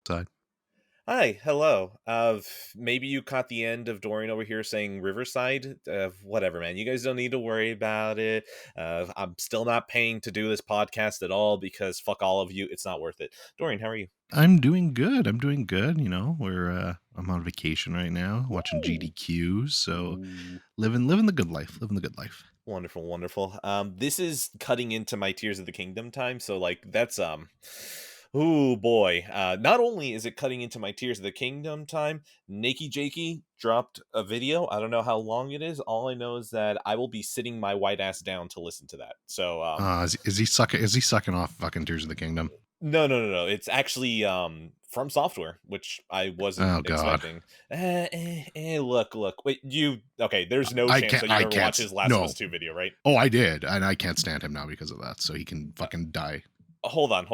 Side. Hi, hello. Maybe you caught the end of Dorian over here saying Riverside. Whatever, man. You guys don't need to worry about it. I'm still not paying to do this podcast at all because fuck all of you. It's not worth it. Dorian, how are you? I'm doing good. I'm doing good. We're I'm on vacation right now, watching Ooh. GDQ. So Ooh. living the good life, living the good life. Wonderful, wonderful. This is cutting into my Tears of the Kingdom time, so like that's oh boy. Not only is it cutting into my Tears of the Kingdom time, Nakey Jakey dropped a video. I don't know how long it is. All I know is that I will be sitting my white ass down to listen to that. So Is he sucking? Is he sucking off fucking Tears of the Kingdom? no. It's actually from software, which I wasn't Oh God, expecting. Look. Wait, you okay, there's no I chance can't. that you I never can't. watched his Last of Us No. 2 video, right? Oh, I did, and I can't stand him now because of that. So he can Uh, fucking die. hold on.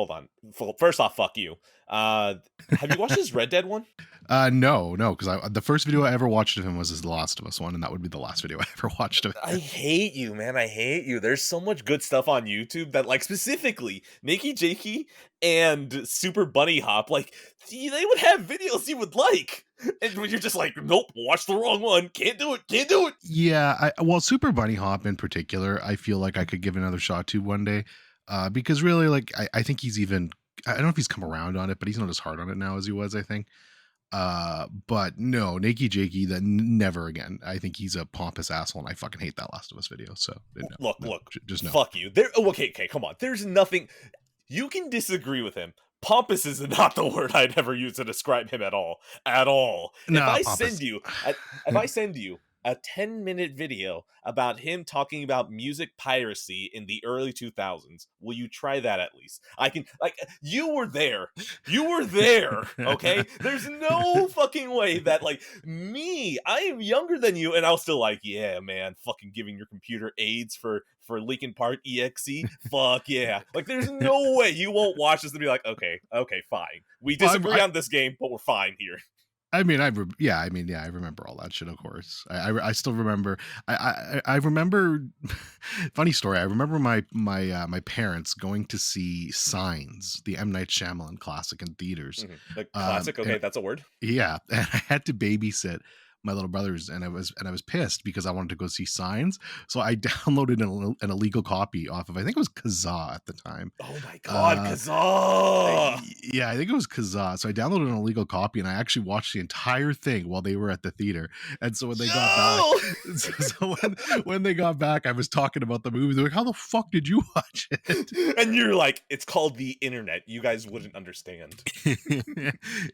First off, fuck you. Have you watched his Red Dead one? No, because the first video I ever watched of him was his The Last of Us one, and that would be the last video I ever watched of I him. hate you, man. I hate you. There's so much good stuff on YouTube that, like, specifically Nikki Jakey and Super Bunny Hop, like, they would have videos you would like. And when you're just like, nope, watch the wrong one. Can't do it. Can't do it. Yeah, well, Super Bunny Hop in particular, I feel like I could give another shot to one day, because really, like, I think he's even. I don't know if he's come around on it, but he's not as hard on it now as he was. I think. But no, Nakey Jakey, then never again. I think he's a pompous asshole, and I fucking hate that Last of Us video. So Look, just no. fuck you. Okay, come on. There's nothing. You can disagree with him. Pompous is not the word I'd ever use to describe him at all. At all. If No, I pompous. send you, if I send you a 10-minute video about him talking about music piracy in the early 2000s, will you try that at least? I can, like, you were there. You were there, okay? There's no fucking way that, like, I am younger than you, and I'll still like, yeah, man, fucking giving your computer AIDS for Linkin Park EXE. Fuck yeah. Like, there's no way you won't watch this and be like, okay, fine. We Well, disagree on this game, but we're fine here. I remember all that shit. Of course, I still remember. I remember. Funny story. I remember my parents going to see Signs, the M Night Shyamalan classic in theaters. The classic, okay, And that's a word. yeah, and I had to babysit my little brothers, and I was pissed because I wanted to go see Signs. So I downloaded an illegal copy off of, I think it was Kazaa at the time. Oh my god, Uh, Kazaa! yeah, I think it was Kazaa. So I downloaded an illegal copy, and I actually watched the entire thing while they were at the theater. And so when they got back, No! so when they got back, I was talking about the movie. They're like, "How the fuck did you watch it?" And you're like, it's called the internet. You guys wouldn't understand.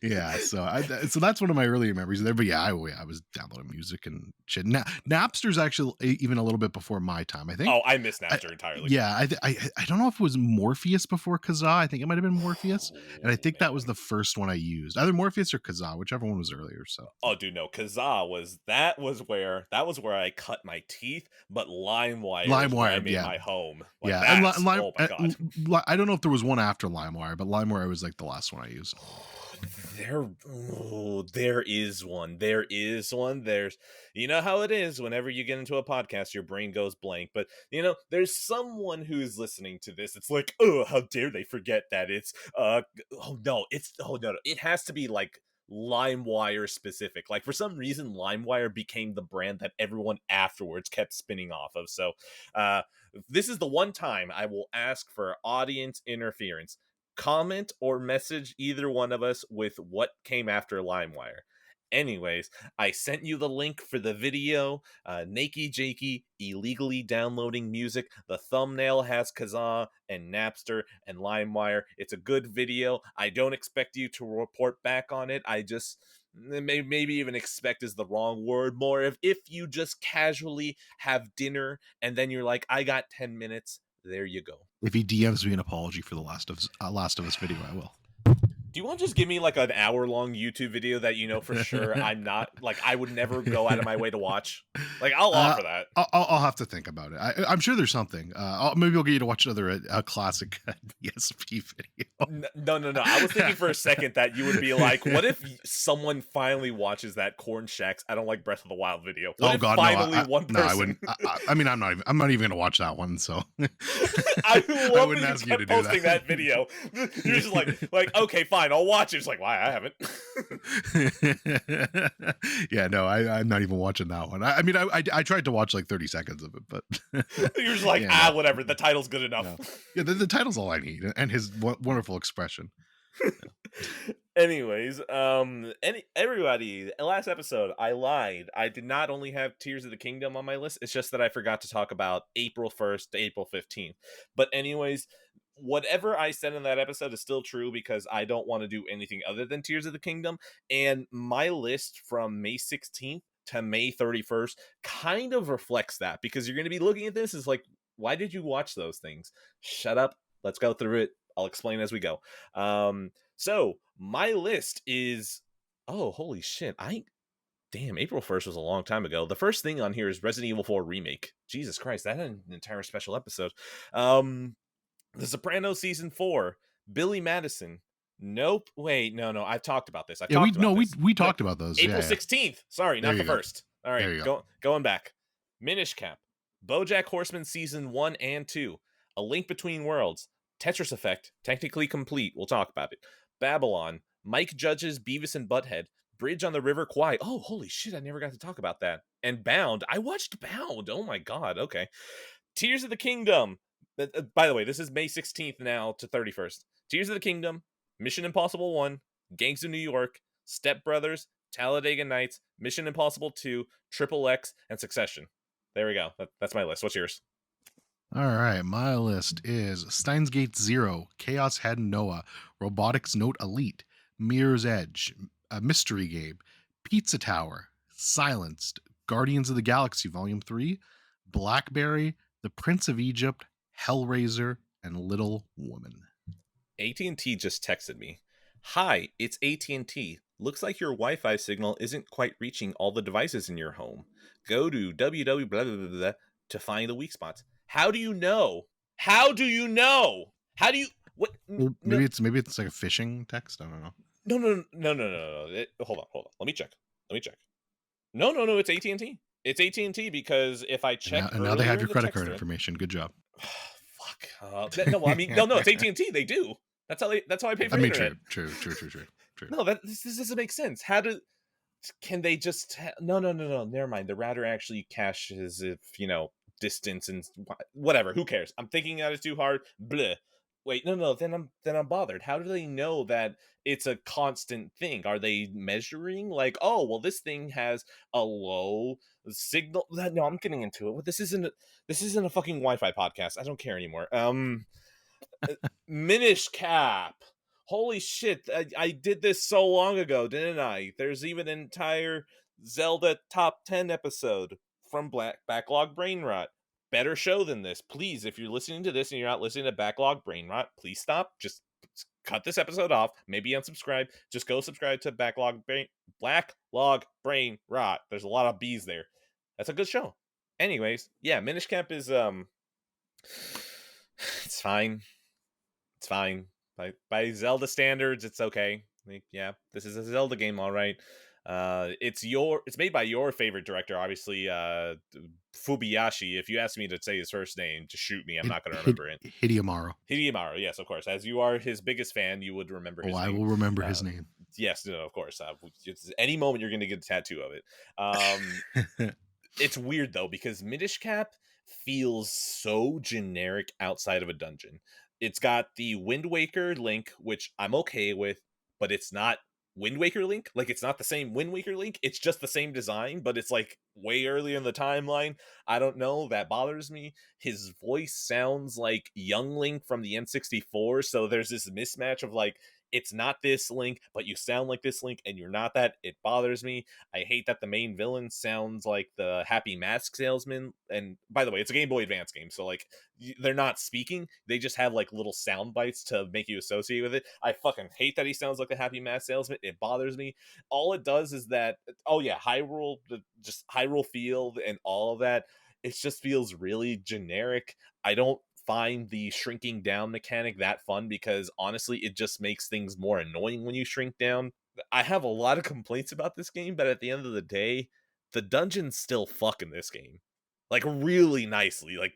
Yeah, so that's one of my earlier memories there. But yeah, I was downloading music and shit. Napster's actually even a little bit before my time. I think. Oh, I miss Napster entirely. Yeah, I don't know if it was Morpheus before Kazaa. I think it might have been Morpheus, and I Oh think that was man. the first one I used, either Morpheus or Kazaa, whichever one was earlier. So Oh dude, no, Kazaa was where I cut my teeth, but LimeWire is where I LimeWire, made yeah, my home. Like yeah, and that's oh my god. I don't know if there was one after LimeWire, but LimeWire was like the last one I used. There is one. There is one. There's, you know how it is whenever you get into a podcast, your brain goes blank. But, there's someone who's listening to this. It's like, oh, how dare they forget that it's, oh no. It has to be like LimeWire specific. Like, for some reason, LimeWire became the brand that everyone afterwards kept spinning off of. So, uh, this is the one time I will ask for audience interference. Comment or message either one of us with what came after LimeWire. Anyways, I sent you the link for the video. Nakey Jakey illegally downloading music. The thumbnail has Kazaa and Napster and LimeWire. It's a good video. I don't expect you to report back on it. I just maybe even expect is the wrong word. More if you just casually have dinner and then you're like, I got 10 minutes. There you go. If he DMs me an apology for the Last of Us video, I will. Do you want to just give me like an hour-long YouTube video that you know for sure I'm not like I would never go out of my way to watch? Like I'll offer that. I'll have to think about it. I'm sure there's something. Maybe I'll get you to watch another classic PSP video. No. I was thinking for a second that you would be like, what if someone finally watches that Corn Shacks I don't like Breath of the Wild video? What Oh if God, finally one person? no, I wouldn't. I mean, I'm not even gonna watch that one. So I I love wouldn't that ask you you to kept do posting that. that video. You're just like, okay, fine. fine, I'll watch it. It's like, why? I haven't. Yeah, no, I'm not even watching that one. I mean, I tried to watch like 30 seconds of it, but You're just like, yeah, no, whatever. The title's good enough. no. Yeah, the title's all I need, and his wonderful expression. Anyways, everybody, last episode, I lied. I did not only have Tears of the Kingdom on my list. It's just that I forgot to talk about April 1st to April 15th. But anyways, whatever I said in that episode is still true because I don't want to do anything other than Tears of the Kingdom. And my list from May 16th to May 31st kind of reflects that, because you're going to be looking at this as like, why did you watch those things? Shut up. Let's go through it. I'll explain as we go. So my list is, oh, holy shit. Damn, April 1st was a long time ago. The first thing on here is Resident Evil 4 Remake. Jesus Christ, that had an entire special episode. The Sopranos Season 4, Billy Madison. Nope. Wait, no. I've talked about this. Yeah, we talked about those. April yeah, 16th. Sorry, not the go. first. All right, going back. Minish Cap, Bojack Horseman Season 1 and 2, A Link Between Worlds, Tetris Effect, technically complete. We'll talk about it. Babylon, Mike Judge's Beavis and Butthead, Bridge on the River Kwai. Oh, holy shit, I never got to talk about that. And Bound. I watched Bound. Oh my god, okay. Tears of the Kingdom. By the way, this is May 16th now to 31st. Tears of the Kingdom, Mission Impossible 1, Gangs of New York, Step Brothers, Talladega Nights, Mission Impossible 2, Triple X, and Succession. There we go. That's my list. What's yours? All right, my list is Steins Gate Zero, Chaos Head Noah, Robotics Note Elite, Mirror's Edge, A Mystery Game, Pizza Tower, Silenced, Guardians of the Galaxy Volume 3, Blackberry, The Prince of Egypt, Hellraiser, and Little Woman. AT&T just texted me. Hi, it's AT&T. Looks like your Wi-Fi signal isn't quite reaching all the devices in your home. Go to www to find the weak spots. How do you know? How do you know? How do you what? Well, maybe it's like a phishing text. I don't know. No. Hold on. Let me check. No. It's AT&T. It's AT&T because if I check, and now they have your credit card information. Good job. Fuck. No. I mean, no. It's AT&T. They do. That's how I pay for internet. True. No, this doesn't make sense. Can they just? No. Never mind. The router actually caches if distance and whatever. Who cares? I'm thinking that is too hard. Bleh. Wait, no. Then I'm bothered. How do they know that it's a constant thing? Are they measuring like, oh, well, this thing has a low signal? No, I'm getting into it. This isn't a fucking Wi-Fi podcast. I don't care anymore. Minish Cap. Holy shit! I did this so long ago, didn't I? There's even an entire Zelda top 10 episode from Backlog Brain Rot. Better show than this. Please, if you're listening to this and you're not listening to Backlog Brain Rot, please stop. Just cut this episode off. Maybe unsubscribe. Just go subscribe to Backlog Brain Rot. There's a lot of B's there. That's a good show. Anyways, yeah, Minish Cap is it's fine. It's fine. By Zelda standards, it's okay. Yeah, this is a Zelda game, all right. It's made by your favorite director, obviously, Fubiyashi. If you ask me to say his first name, just shoot me. I'm not going to remember it. Hideyamaru. Yes, of course. As you are his biggest fan, you would remember his name. I will remember his name. Yes, no, of course. Any moment you're going to get a tattoo of it. It's weird, though, because Minish Cap feels so generic outside of a dungeon. It's got the Wind Waker Link, which I'm okay with, but it's not Wind Waker Link. Like, it's not the same Wind Waker Link. It's just the same design, but it's like way earlier in the timeline. I don't know. That bothers me. His voice sounds like young Link from the N64. So there's this mismatch of like, it's not this Link, but you sound like this Link and you're not that. It bothers me. I hate that the main villain sounds like the Happy Mask Salesman. And by the way, it's a Game Boy Advance game. So like, they're not speaking. They just have like little sound bites to make you associate with it. I fucking hate that he sounds like the Happy Mask Salesman. It bothers me. All it does is that, oh yeah, Hyrule Field and all of that. It just feels really generic. I don't find the shrinking down mechanic that fun because honestly it just makes things more annoying when you shrink down. I have a lot of complaints about this game, but at the end of the day, the dungeons still fuck in this game like really nicely. Like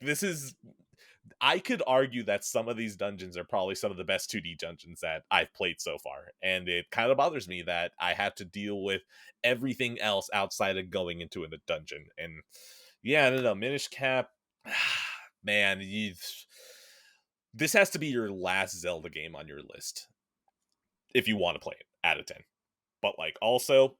I could argue that some of these dungeons are probably some of the best 2D dungeons that I've played so far, and it kind of bothers me that I have to deal with everything else outside of going into a dungeon. And yeah, no, Minish Cap, man, this has to be your last Zelda game on your list if you want to play it out of 10. But like, also,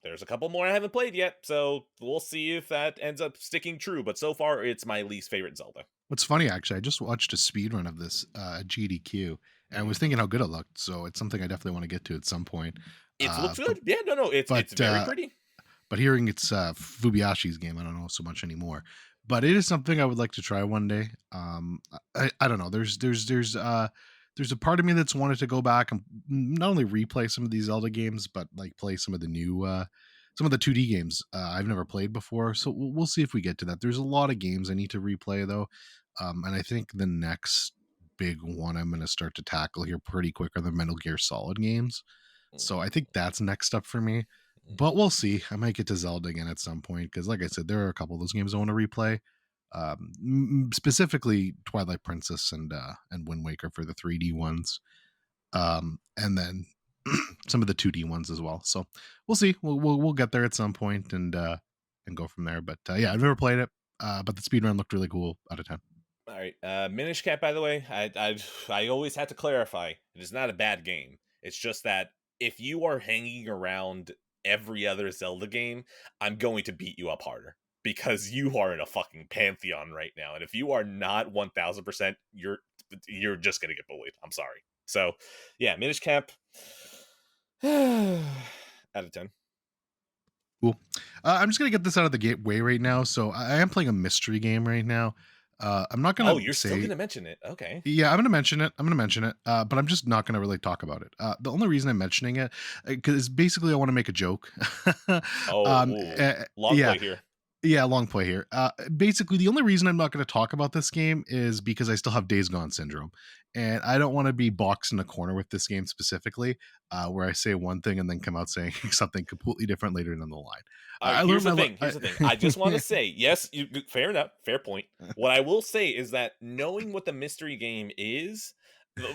there's a couple more I haven't played yet, so we'll see if that ends up sticking true. But so far, it's my least favorite Zelda. What's funny, actually, I just watched a speed run of this GDQ, and I Mhm. was thinking how good it looked. So it's something I definitely want to get to at some point. It Uh, looks but good. Yeah, no, it's but very pretty. but hearing it's Fubiyashi's game, I don't know so much anymore. But it is something I would like to try one day. I don't know. There's a part of me that's wanted to go back and not only replay some of these Zelda games, but like play some of the new some of the 2D games I've never played before. So we'll see if we get to that. There's a lot of games I need to replay though, and I think the next big one I'm going to start to tackle here pretty quick are the Metal Gear Solid games. So I think that's next up for me, Mhm. but we'll see. I might get to Zelda again at some point because, like I said, there are a couple of those games I want to replay. Specifically Twilight Princess and Wind Waker for the 3D ones, and then some of the 2D ones as well. So we'll see. We'll get there at some point and go from there. But yeah, I've never played it, but the speedrun looked really cool out of 10. All right, Minish Cap. By the way, I always have to clarify: it is not a bad game. It's just that if you are hanging around every other Zelda game, I'm going to beat you up harder because you are in a fucking pantheon right now, and if you are not 1,000%, you're just gonna get bullied. I'm sorry. So, yeah, Minish Cap out of 10. Cool. I'm just gonna get this out of the gateway right now. So I am playing a mystery game right now. I'm not gonna Oh, you're still say. gonna mention it? Okay. Yeah, I'm gonna mention it. I'm gonna mention it, but I'm just not gonna really talk about it. The only reason I'm mentioning it because basically I want to make a joke. Oh, ooh, long Yeah, play here. yeah, long play here. Basically, the only reason I'm not going to talk about this game is because I still have Days Gone syndrome, and I don't want to be boxed in a corner with this game specifically, where I say one thing and then come out saying something completely different later down the line. All right, I learned here's the my. thing. Here's the thing. I just want to say, yes, fair enough, fair point. What I will say is that knowing what the mystery game is,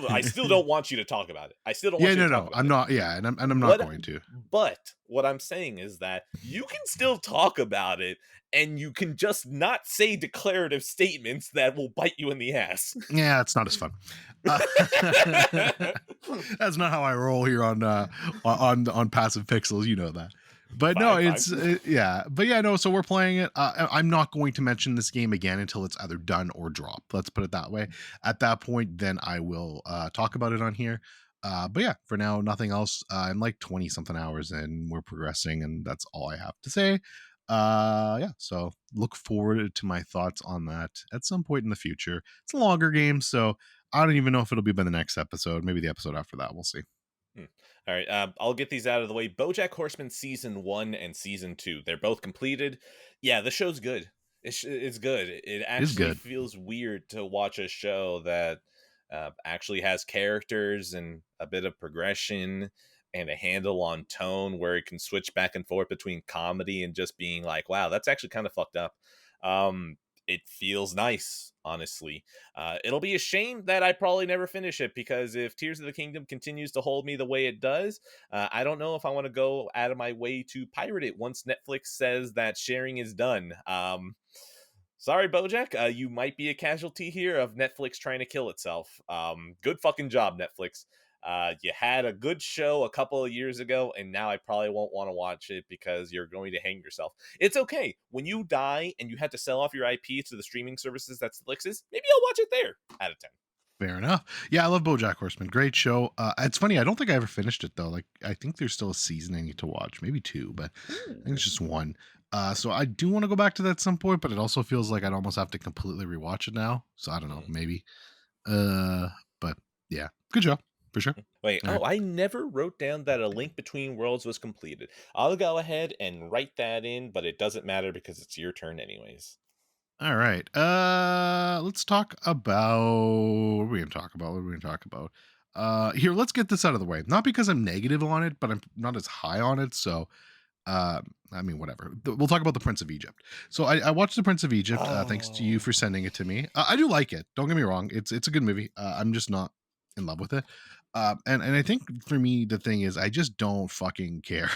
I still don't want you to talk about it. I still don't Yeah, want you to no, talk no, about I'm it. not. Yeah, and I'm not What going to. but what I'm saying is that you can still talk about it and you can just not say declarative statements that will bite you in the ass. Yeah, it's not as fun. Uh, that's not how I roll here on Passive Pixels. You know that. But no, Fine, fine. it's yeah. But yeah, no. So we're playing it. I'm not going to mention this game again until it's either done or dropped. Let's put it that way. At that point, then I will talk about it on here. But yeah, for now, nothing else. I'm like 20 something hours and we're progressing, and that's all I have to say. Yeah, so look forward to my thoughts on that at some point in the future. It's a longer game, so I don't even know if it'll be by the next episode, maybe the episode after that. We'll see. Hmm. All right, I'll get these out of the way. BoJack Horseman season 1 and season 2, they're both completed. Yeah, the show's good. It's good. It It is actually good. feels weird to watch a show that actually has characters and a bit of progression and a handle on tone where it can switch back and forth between comedy and just being like, wow, that's actually kind of fucked up. It feels nice, honestly. It'll be a shame that I probably never finish it because if Tears of the Kingdom continues to hold me the way it does, I don't know if I want to go out of my way to pirate it once Netflix says that sharing is done. Sorry, Bojack. You might be a casualty here of Netflix trying to kill itself. Good fucking job, Netflix. You had a good show a couple of years ago, and now I probably won't want to watch it because you're going to hang yourself. It's okay. When you die and you have to sell off your IP to the streaming services that Netflix is, maybe I'll watch it there out of 10. Fair enough. Yeah, I love BoJack Horseman. Great show. It's funny. I don't think I ever finished it though. Like, I think there's still a season I need to watch, maybe two, but I think Ooh. it's just one. So I do want to go back to that at some point, but it also feels like I'd almost have to completely rewatch it now. So I don't know, Mm. maybe. But yeah, good show for sure. Wait, All right. oh, I never wrote down that A Link Between Worlds was completed. I'll go ahead and write that in, but it doesn't matter because it's your turn anyways. All right. Let's talk about what are we gonna talk about? What are we gonna talk about? Here, let's get this out of the way. Not because I'm negative on it, but I'm not as high on it. So I mean, whatever. We'll talk about the Prince of Egypt. So I watched the Prince of Egypt. Thanks to you for Oh, sending it to me. I do like it. Don't get me wrong. It's a good movie. I'm just not in love with it. And I think for me the thing is I just don't fucking care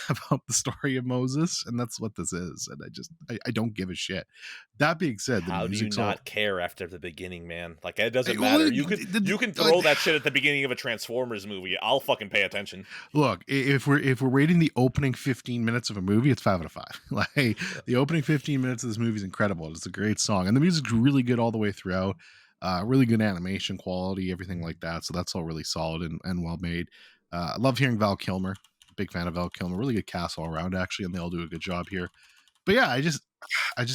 about the story of Moses, and that's what this is. And I don't give a shit. That being said, the how do you music's all not care after the beginning, man? Like, it doesn't well, matter. You can throw that shit at the beginning of a Transformers movie. I'll fucking pay attention. look, if we're rating the opening 15 minutes of a movie, it's 5 out of 5. Like the opening 15 minutes of this movie is incredible. It's a great song, and the music's really good all the way throughout. Really good animation quality, everything like that. So that's all really solid and well made. I love hearing Val Kilmer. Big fan of Val Kilmer. Really good cast all around, actually, and they all do a good job here. But yeah, I just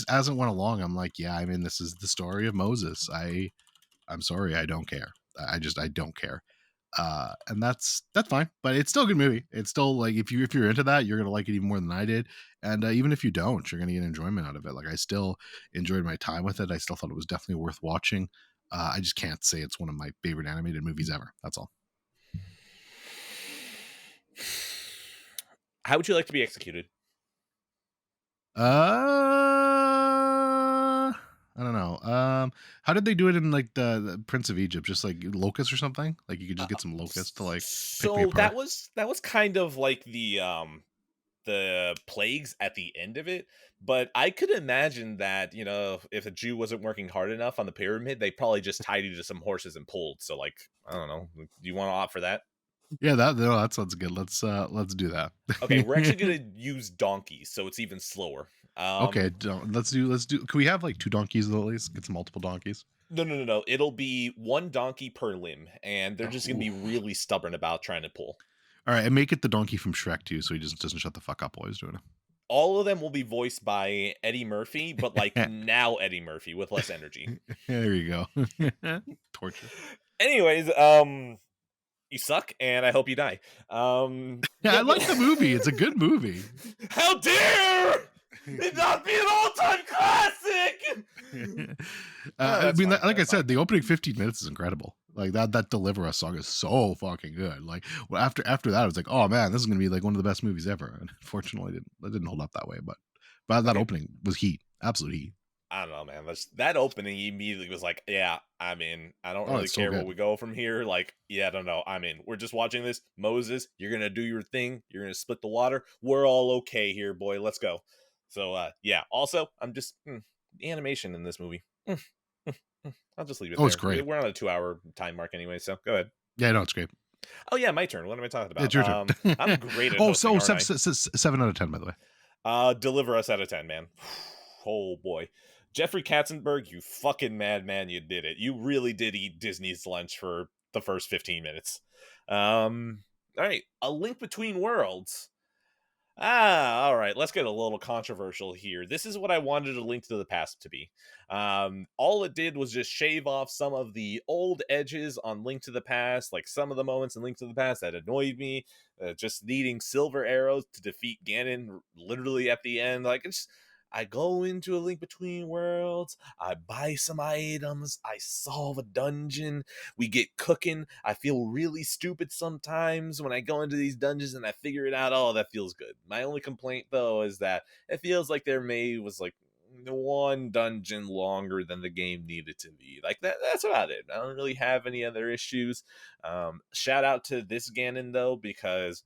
as it went along, I'm like, yeah, I mean, this is the story of Moses. I'm sorry, I don't care. I don't care. And that's fine, but it's still a good movie. It's still like if you're into that, you're gonna like it even more than I did. And even if you don't, you're gonna get enjoyment out of it. Like I still enjoyed my time with it. I still thought it was definitely worth watching. I just can't say it's one of my favorite animated movies ever. That's all. How would you like to be executed? I don't know. How did they do it in like the Prince of Egypt? Just like locusts or something? Like you could just get some locusts to like pick me So apart. that was kind of like the plagues at the end of it, but I could imagine that, if a Jew wasn't working hard enough on the pyramid, they probably just tied you to some horses and pulled. So like, I don't know. Do you want to opt for that? Yeah, that no, that sounds good. Let's do that. Okay, we're actually gonna use donkeys, so it's even slower. Okay, don't, let's do. Can we have like two donkeys at least? Get some multiple donkeys. No, no, no, no. It'll be one donkey per limb, and they're just gonna Oh, be really stubborn about trying to pull. all right, and make it the donkey from Shrek too, so he just doesn't shut the fuck up while he's doing All of them will be voiced by Eddie Murphy, but like it. now Eddie Murphy with less energy. There you go. Torture. Anyways, you suck, and I hope you die. Yeah, I Yeah, but like the movie. It's a good movie. how dare it not be an all-time classic? Oh, I that's mean, fine. like I That's fine. said, the opening 15 minutes is incredible. Like that Deliver Us song is so fucking good. Like well, after that, I was like, oh man, this is gonna be like one of the best movies ever. And unfortunately, it didn't hold up that way. But that Okay, opening was heat, absolute heat. I don't know, man. That opening immediately was like, yeah, I'm in. I don't Oh, really it's so care where good. we go from here. Like, yeah, I don't know. I'm in. We're just watching this. Moses, you're gonna do your thing. You're gonna split the water. We're all okay here, boy. Let's go. So, yeah. Also, I'm just the animation in this movie. I'll just leave it Oh, it's there. great. We're on a 2-hour time mark anyway, so go ahead. Yeah, no, it's great. Oh yeah, my turn. What am I talking It's about? your turn. I'm great at Oh, hosting, so aren't I? 7 out of 10, by the way. Deliver us out of 10, man. Oh boy. Jeffrey Katzenberg, you fucking madman, you did it. You really did eat Disney's lunch for the first 15 minutes. All right, A Link Between Worlds. All right, let's get a little controversial here. This is what I wanted A Link to the Past to be. All it did was just shave off some of the old edges on Link to the Past, like some of the moments in Link to the Past that annoyed me, just needing silver arrows to defeat Ganon literally at the end. Like, I go into A Link Between Worlds, I buy some items, I solve a dungeon, we get cooking. I feel really stupid sometimes when I go into these dungeons and I figure it out. Oh, that feels good. My only complaint though is that it feels like was like one dungeon longer than the game needed to be. Like that's about it. I don't really have any other issues. Shout out to this Ganon though, because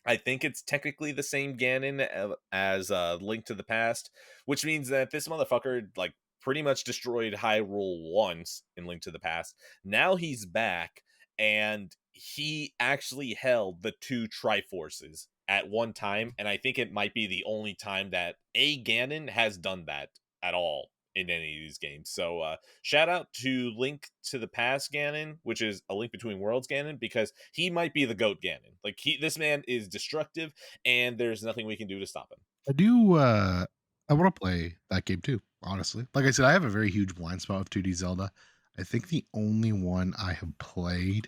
I think it's technically the same Ganon as Link to the Past, which means that this motherfucker like pretty much destroyed Hyrule once in Link to the Past. Now he's back, and he actually held the two Triforces at one time, and I think it might be the only time that a Ganon has done that at all in any of these games. So shout out to Link to the Past Ganon, which is A Link Between Worlds Ganon, because he might be the GOAT Ganon. Like this man is destructive, and there's nothing we can do to stop him. I do. I want to play that game too. Honestly, like I said, I have a very huge blind spot of 2D Zelda. I think the only one I have played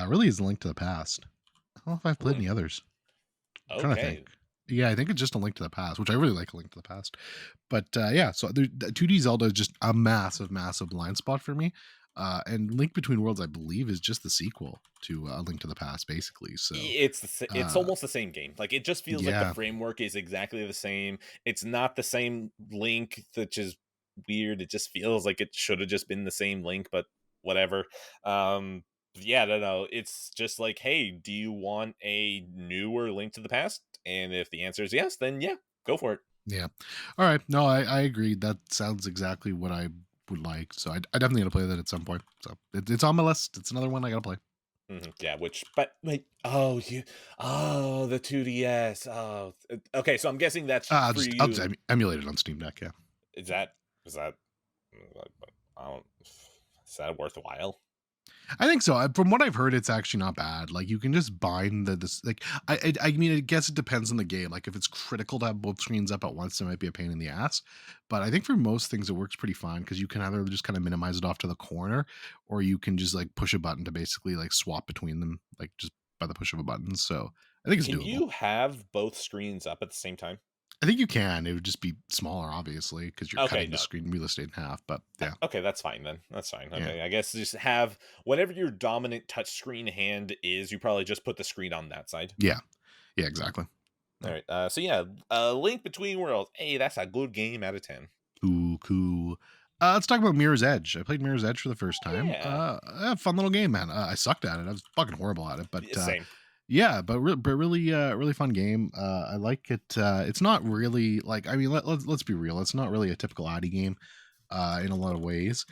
really is A Link to the Past. I don't know if I've played Hmm. any others. I'm trying to think. Okay. Yeah, I think it's just A Link to the Past, which I really like A Link to the Past. But yeah, so 2D Zelda is just a massive, massive blind spot for me. And Link Between Worlds, I believe, is just the sequel to A Link to the Past, basically. So, It's uh, almost the same game. Like, it just feels like the yeah, framework is exactly the same. It's not the same Link, which is weird. It just feels like it should have just been the same Link, but whatever. Yeah, no. It's just like, hey, do you want a newer Link to the Past? And if the answer is yes, then yeah, go for it. yeah. All right. No, I agree. That sounds exactly what I would like. So I definitely gonna play that at some point. So it's on my list. It's another one I gotta play. Yeah, but wait, the 2DS. Okay, so I'm guessing that's for I'll just you. emulate it on Steam Deck. Yeah. Is that I don't is that worthwhile? I think so. From what I've heard, it's actually not bad. Like you can just bind this. Like I mean, I guess it depends on the game. Like if it's critical to have both screens up at once, it might be a pain in the ass. But I think for most things, it works pretty fine because you can either just kind of minimize it off to the corner, or you can just like push a button to basically like swap between them, like just by the push of a button. So I think it's Can doable. you have both screens up at the same time? I think you can. It would just be smaller, obviously, because you're Okay, cutting the no. screen real estate in half. But yeah, Okay, that's fine then. That's fine. yeah, Okay, I guess just have whatever your dominant touchscreen hand is. You probably just put the screen on that side. yeah, yeah, exactly. All right. So yeah, Link Between Worlds. Hey, that's a good game out of 10. Cool, cool. Let's talk about Mirror's Edge. I played Mirror's Edge for the first time. Yeah. Fun little game, man. I sucked at it. I was fucking horrible at it, but Same. yeah, but really, really fun game. I like it. It's not really like, I mean, let's be real. It's not really a typical Addi game in a lot of ways,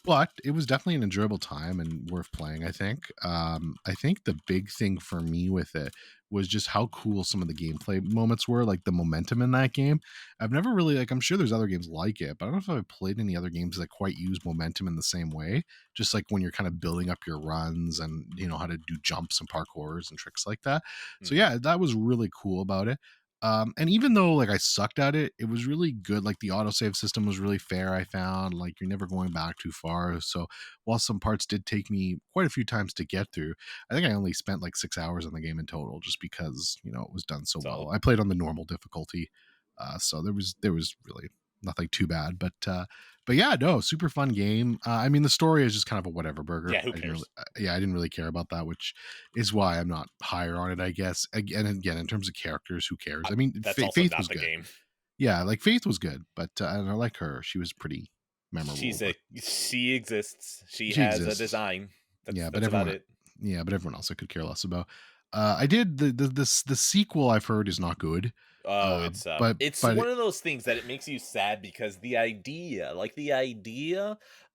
but it was definitely an enjoyable time and worth playing. I think the big thing for me with it was just how cool some of the gameplay moments were, like the momentum in that game. I've never really like. I'm sure there's other games like it, but I don't know if I've played any other games that quite use momentum in the same way. Just like when you're kind of building up your runs and you know how to do jumps and parkours and tricks like that. So Mhm. yeah, that was really cool about it. And even though like I sucked at it, it was really good. Like the autosave system was really fair, I found. Like you're never going back too far. So while some parts did take me quite a few times to get through, I think I only spent like 6 hours on the game in total, just because you know it was done so well. So I played on the normal difficulty, so there was really nothing too bad. But yeah, no, super fun game. I mean, the story is just kind of a whatever burger. yeah, who I didn't really, cares? yeah, I didn't really care about that, which is why I'm not higher on it, I guess. Again, in terms of characters, who cares? I mean, That's also Faith not was the good. game. Yeah, like Faith was good, but and I like her. She was pretty memorable, She's but a she exists. She she has a exists. design. Yeah, but That's about everyone, it. yeah, but everyone else I could care less about. I did the sequel I've heard is not good. Oh, it's But one of those things that it makes you sad because the idea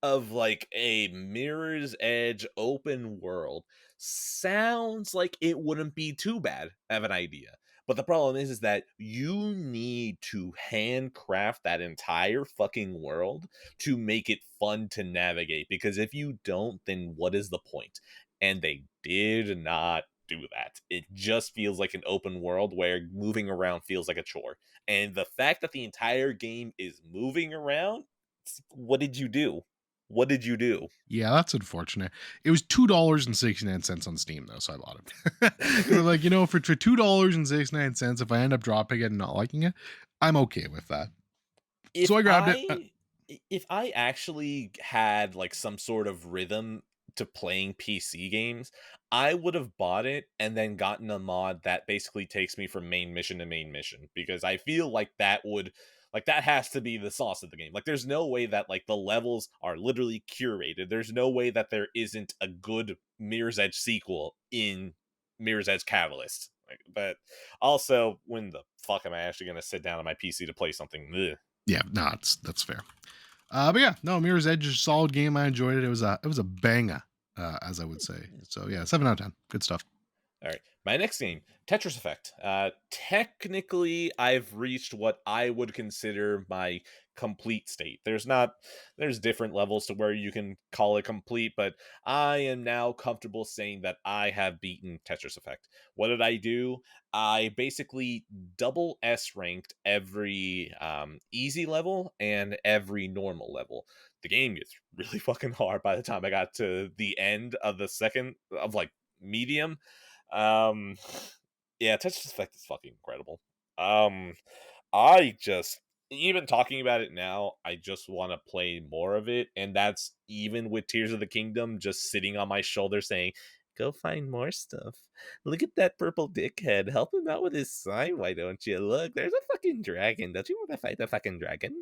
of like a Mirror's Edge open world sounds like it wouldn't be too bad of an idea. But the problem is that you need to handcraft that entire fucking world to make it fun to navigate. Because if you don't, then what is the point? And they did not do that. It just feels like an open world where moving around feels like a chore. And the fact that the entire game is moving around, what did you do? What did you do? yeah, that's unfortunate. It was $2.69 on Steam though, so I bought it. Because I'm like, you know, for $2.69, if I end up dropping it and not liking it, I'm okay with that. if So I grabbed it. I if I actually had like some sort of rhythm to playing PC games, I would have bought it and then gotten a mod that basically takes me from main mission to main mission because I feel like that has to be the sauce of the game. Like there's no way that like the levels are literally curated. There's no way that there isn't a good Mirror's Edge sequel in Mirror's Edge Catalyst. Like, but also, when the fuck am I actually going to sit down on my PC to play something? Ugh. Yeah, no, that's fair. But yeah, no, Mirror's Edge is a solid game. I enjoyed it. It was a banger, as I would say. So yeah, 7 out of 10. Good stuff. All right. My next game, Tetris Effect. Technically, I've reached what I would consider my complete state. There's different levels to where you can call it complete, but I am now comfortable saying that I have beaten Tetris Effect. What did I do? I basically double S ranked every easy level and every normal level. The game gets really fucking hard by the time I got to the end of the second of like medium. um, yeah, Tetris Effect is fucking incredible. Um, I just even talking about it now, I just want to play more of it. And that's even with Tears of the Kingdom just sitting on my shoulder saying, go find more stuff. Look at that purple dickhead. Help him out with his sign. Why don't you? Look, there's a fucking dragon. Don't you want to fight the fucking dragon?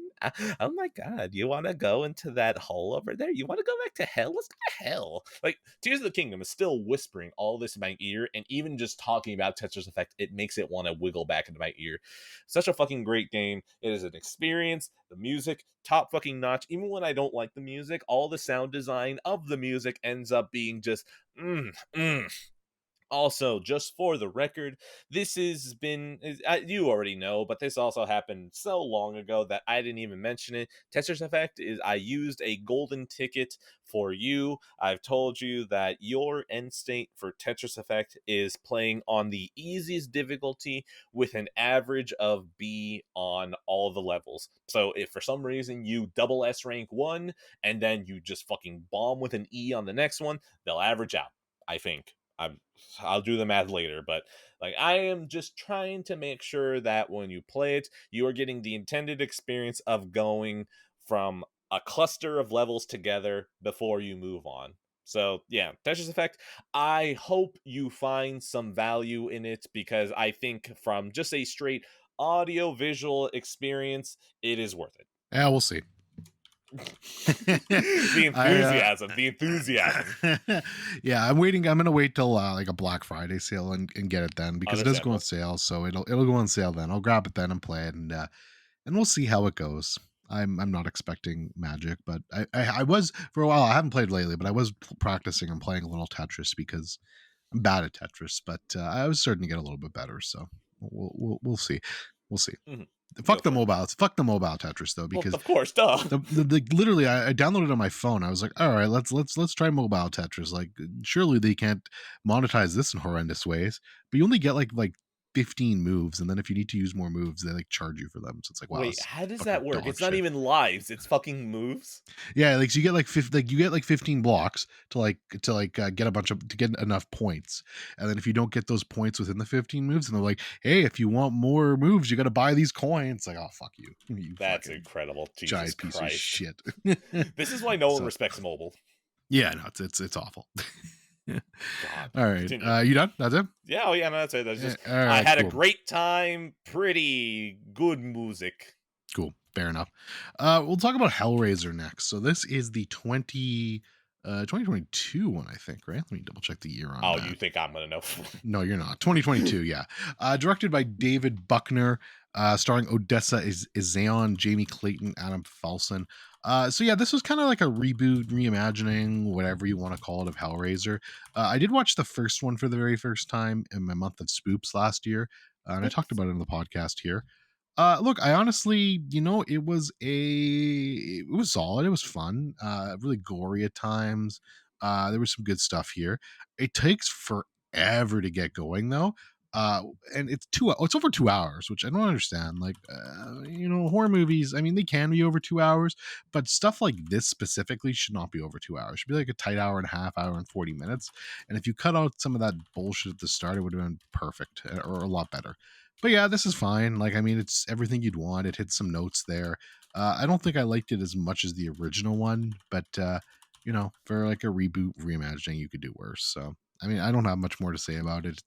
Oh my god. You want to go into that hole over there? You want to go back to hell? Let's go to hell. Like, Tears of the Kingdom is still whispering all this in my ear. And even just talking about Tetris Effect, it makes it want to wiggle back into my ear. Such a fucking great game. It is an experience. The music, top fucking notch. Even when I don't like the music, all the sound design of the music ends up being just mm, mm. Also, just for the record, this has been, you already know, but this also happened so long ago that I didn't even mention it. Tetris Effect is, I used a golden ticket for you. I've told you that your end state for Tetris Effect is playing on the easiest difficulty with an average of B on all the levels. So if for some reason you double S rank one and then you just fucking bomb with an E on the next one, they'll average out, I think. I'll do the math later, but like I am just trying to make sure that when you play it, you are getting the intended experience of going from a cluster of levels together before you move on. So yeah, Tetris Effect. I hope you find some value in it because I think from just a straight audio visual experience, it is worth it. Yeah, we'll see. The I enthusiasm, the enthusiasm. yeah, I'm waiting. I'm gonna wait till like a Black Friday sale and get it then because it does go on Understandable. sale. So it'll go on sale then. I'll grab it then and play it and we'll see how it goes. I'm not expecting magic, but I was for a while. I haven't played lately, but I was practicing and playing a little Tetris because I'm bad at Tetris, but I was starting to get a little bit better. So we'll see. We'll see. Mhm. Go Fuck the for it. mobile. Fuck the mobile Tetris though, Well, because of course, duh. the literally I downloaded it on my phone. I was like, all right, let's try mobile Tetris. Like, surely they can't monetize this in horrendous ways. But you only get like 15 moves, and then if you need to use more moves, they like charge you for them. So it's like, wow, Wait, it's how does that fucking work? dog It's not shit. even lives, it's fucking moves? Yeah, like so you get like you get like 15 blocks to get a bunch of to get enough points, and then if you don't get those points within the 15 moves, and they're like, hey, if you want more moves, you got to buy these coins. Like, oh fuck you, you That's fucking incredible, Jesus giant piece of Christ. shit. This is why no one So respects mobile. yeah, no, it's awful. God, All right, continue. you done? That's it. Yeah, oh yeah, no, that's it, that's just All I right, had a cool, great time, pretty good music. cool, fair enough. We'll talk about Hellraiser next. So this is the 2022 one, I think, right? Let me double check the year on Oh, you that. think I'm gonna know? No, you're not. 2022, yeah. Directed by David Buckner, starring Odessa Izaon, Jamie Clayton, Adam Falson. So yeah, this was kind of like a reboot, reimagining, whatever you want to call it, of Hellraiser. I did watch the first one for the very first time in my month of Spoops last year, and I talked Oops. about it in the podcast here. Look, I honestly, it was solid. It was fun. Really gory at times. There was some good stuff here. It takes forever to get going though. Uh, and it's over 2 hours, which I don't understand. Like, horror movies, I mean, they can be over 2 hours, but stuff like this specifically should not be over 2 hours. It should be like a tight hour and a half, hour and 40 minutes. And if you cut out some of that bullshit at the start, it would have been perfect or a lot better. But yeah, this is fine. Like, I mean, it's everything you'd want. It hits some notes there. I don't think I liked it as much as the original one, but for like a reboot reimagining, you could do worse. So, I mean, I don't have much more to say about it.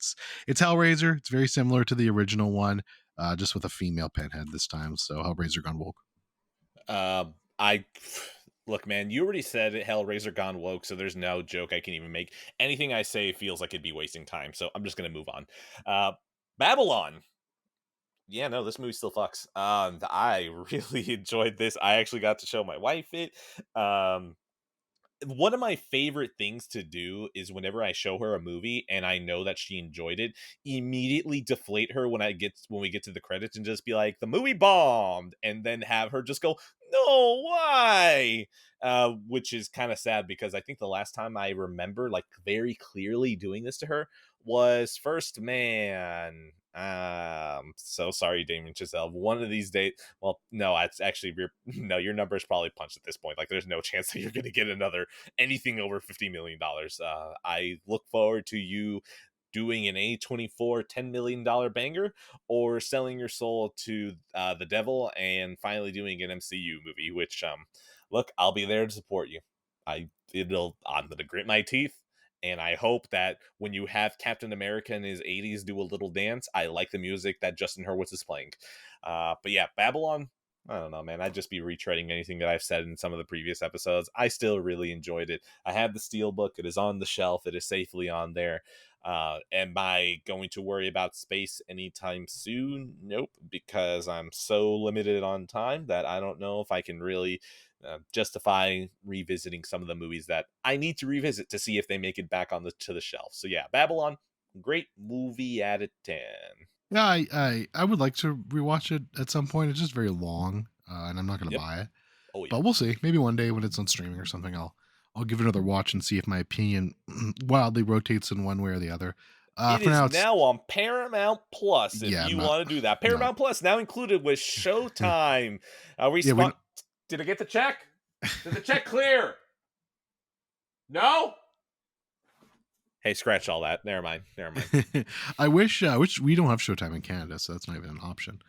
It's Hellraiser. It's very similar to the original one, just with a female pinhead this time. So, Hellraiser gone woke. I look, man. You already said it, Hellraiser gone woke, so there's no joke I can even make. Anything I say feels like it'd be wasting time, so I'm just gonna move on. Uh, Babylon. Yeah, no, this movie still fucks. I really enjoyed this. I actually got to show my wife it. Um, one of my favorite things to do is whenever I show her a movie and I know that she enjoyed it, immediately deflate her when we get to the credits and just be like, the movie bombed, and then have her just go, no, why? Which is kind of sad because I think the last time I remember like very clearly doing this to her was First Man. So sorry, Damien Chazelle. One of these days, well, no, it's actually no, your number is probably punched at this point. Like, there's no chance that you're going to get another anything over $50 million. I look forward to you doing an A24 $10 million banger, or selling your soul to the devil and finally doing an MCU movie. Which, look, I'll be there to support you. I'm gonna grit my teeth, and I hope that when you have Captain America in his 80s do a little dance, I like the music that Justin Hurwitz is playing. But yeah, Babylon, I don't know, man. I'd just be retreading anything that I've said in some of the previous episodes. I still really enjoyed it. I have the Steelbook. It is on the shelf. It is safely on there. Am I going to worry about space anytime soon? Nope, because I'm so limited on time that I don't know if I can really justify revisiting some of the movies that I need to revisit to see if they make it back on the shelf. So yeah, Babylon, great movie at a 10. Yeah, I would like to rewatch it at some point. It's just very long, and I'm not going to Yep. buy it. Oh yeah. But we'll see. Maybe one day when it's on streaming or something, I'll give it another watch and see if my opinion wildly rotates in one way or the other. It For is now, it's now on Paramount Plus if yeah, I'm you not want to do that. no. Paramount Plus now included with Showtime. Yeah, we Did I get the check? Did the check clear? No? Hey, scratch all that. Never mind. Never mind. I wish we don't have Showtime in Canada, so that's not even an option.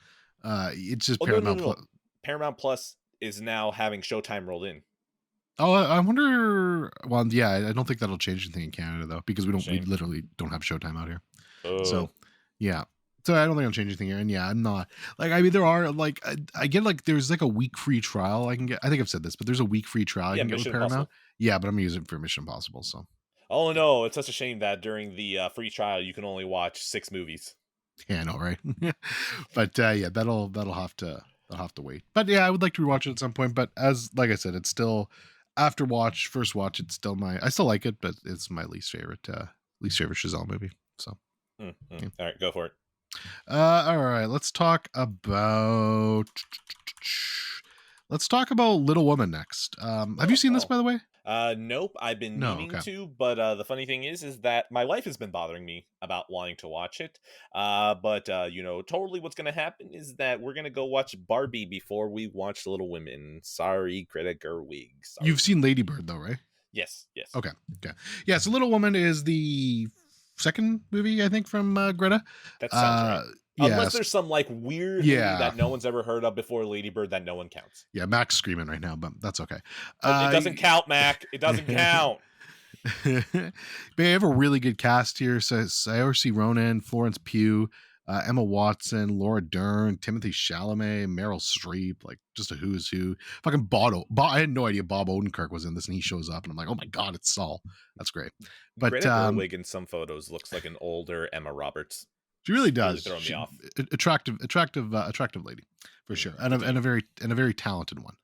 It's just Oh, no, no, Paramount no, Plus. no. Paramount Plus is now having Showtime rolled in. Oh, I wonder. Well, yeah, I don't think that'll change anything in Canada though, because we Shame. literally don't have Showtime out here. Oh. So, yeah. So I don't think I'll change anything here. And yeah, I'm not like, I mean, there are like, I get like, there's like a week free trial I can get. I think I've said this, but there's a week free trial I Yeah, can get with Mission Paramount. Impossible. Yeah, but I'm using it for Mission Impossible. So Oh, no. It's such a shame that during the free trial, you can only watch 6 movies. yeah, I know, right? But yeah, that'll have to wait. But yeah, I would like to rewatch it at some point. But as like I said, it's still after first watch, it's still I still like it, but it's my least favorite Chazelle movie. So yeah. All right, go for it. All right, let's talk about Little Woman next. Have you seen this, Oh. by the way? Nope. I've been No. meaning Okay. to, but the funny thing is that my wife has been bothering me about wanting to watch it. But totally what's gonna happen is that we're gonna go watch Barbie before we watch Little Women. Sorry, Greta Gerwig. Sorry. You've seen Lady Bird, though, right? Yes, yes. Okay. Okay. Yeah. So Little Woman is the second movie I think from Greta. That sounds right. Unless Yes. there's some like weird movie Yeah. that no one's ever heard of before Lady Bird that no one counts. Yeah. Mac's screaming right now, but that's okay. It doesn't count, Mac. It doesn't count. But they have a really good cast here. So Saoirse Ronan, Florence Pugh, Emma Watson, Laura Dern, Timothy Chalamet, Meryl Streep, like just a who's who. Fucking I had no idea Bob Odenkirk was in this, and he shows up, and I'm like, oh my god, it's Saul. That's great. But Greta Gerwig in some photos looks like an older Emma Roberts. she really does. Really throwing me off. Attractive lady for sure, and a very talented one.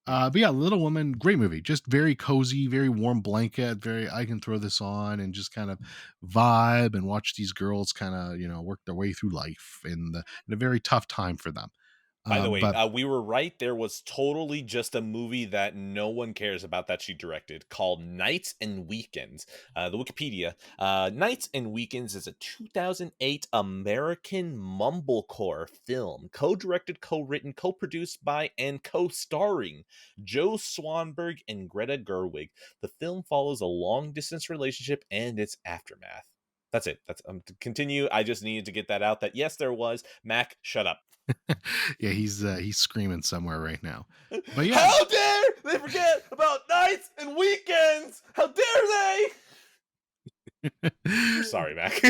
But yeah, Little Woman, great movie. Just very cozy, very warm blanket. I can throw this on and just kind of vibe and watch these girls kind of work their way through life in a very tough time for them. By the way, But we were right. There was totally just a movie that no one cares about that she directed called Nights and Weekends. The Wikipedia. Nights and Weekends is a 2008 American mumblecore film, co-directed, co-written, co-produced by, and co-starring Joe Swanberg and Greta Gerwig. The film follows a long-distance relationship and its aftermath. That's it. That's to continue. I just needed to get that out. That yes, there was. Mac, shut up. yeah, he's screaming somewhere right now. But yeah, How dare they forget about nights and weekends? How dare they? Sorry, Mac.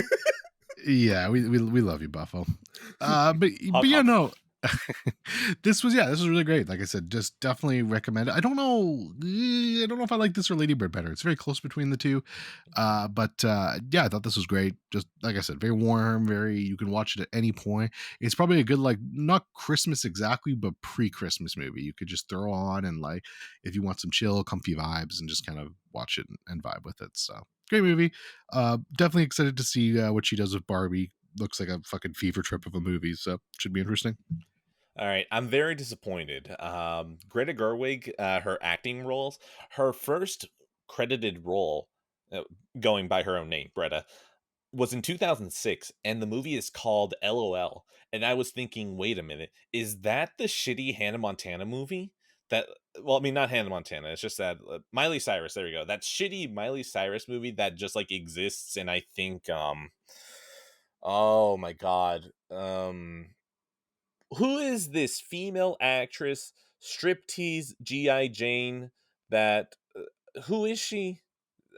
yeah, we love you, Buffalo. But Honk, yeah, honk. no. This was really great. Like I said, just definitely recommend it. I don't know if I like this or Lady Bird better. It's very close between the two. But yeah, I thought this was great. Just like I said, very warm, you can watch it at any point. It's probably a good, like, not Christmas exactly, but pre-Christmas movie. You could just throw on and, like, if you want some chill, comfy vibes, and just kind of watch it and vibe with it. So great movie. Definitely excited to see what she does with Barbie. Looks like a fucking fever trip of a movie, so should be interesting. All right, I'm very disappointed. Greta Gerwig, her acting roles, her first credited role, uh, going by her own name, Greta, was in 2006, and the movie is called LOL. And I was thinking, wait a minute, is that the shitty Hannah Montana movie? That well, I mean, not Hannah Montana. It's just that Miley Cyrus. There we go. That shitty Miley Cyrus movie that just like exists, and I think, oh my god, who is this female actress, striptease GI Jane? That who is she?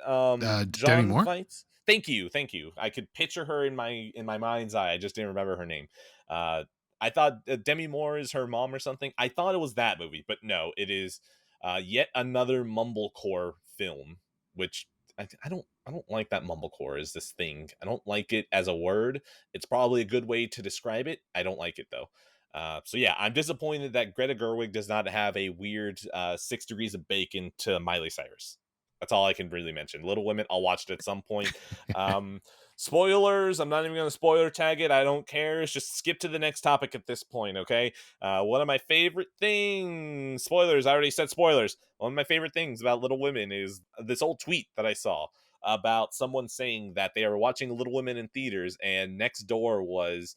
Demi John Moore. Fights. Thank you. I could picture her in my mind's eye. I just didn't remember her name. Uh, I thought Demi Moore is her mom or something. I thought it was that movie, but no, it is yet another mumblecore film. Which I don't like that mumblecore is this thing. I don't like it as a word. It's probably a good way to describe it. I don't like it though. So yeah, I'm disappointed that Greta Gerwig does not have a weird 6 degrees of bacon to Miley Cyrus. That's all I can really mention. Little Women, I'll watch it at some point. Spoilers, I'm not even going to spoiler tag it. I don't care. It's just skip to the next topic at this point, okay? One of my favorite things, spoilers, I already said spoilers. One of my favorite things about Little Women is this old tweet that I saw about someone saying that they are watching Little Women in theaters, and next door was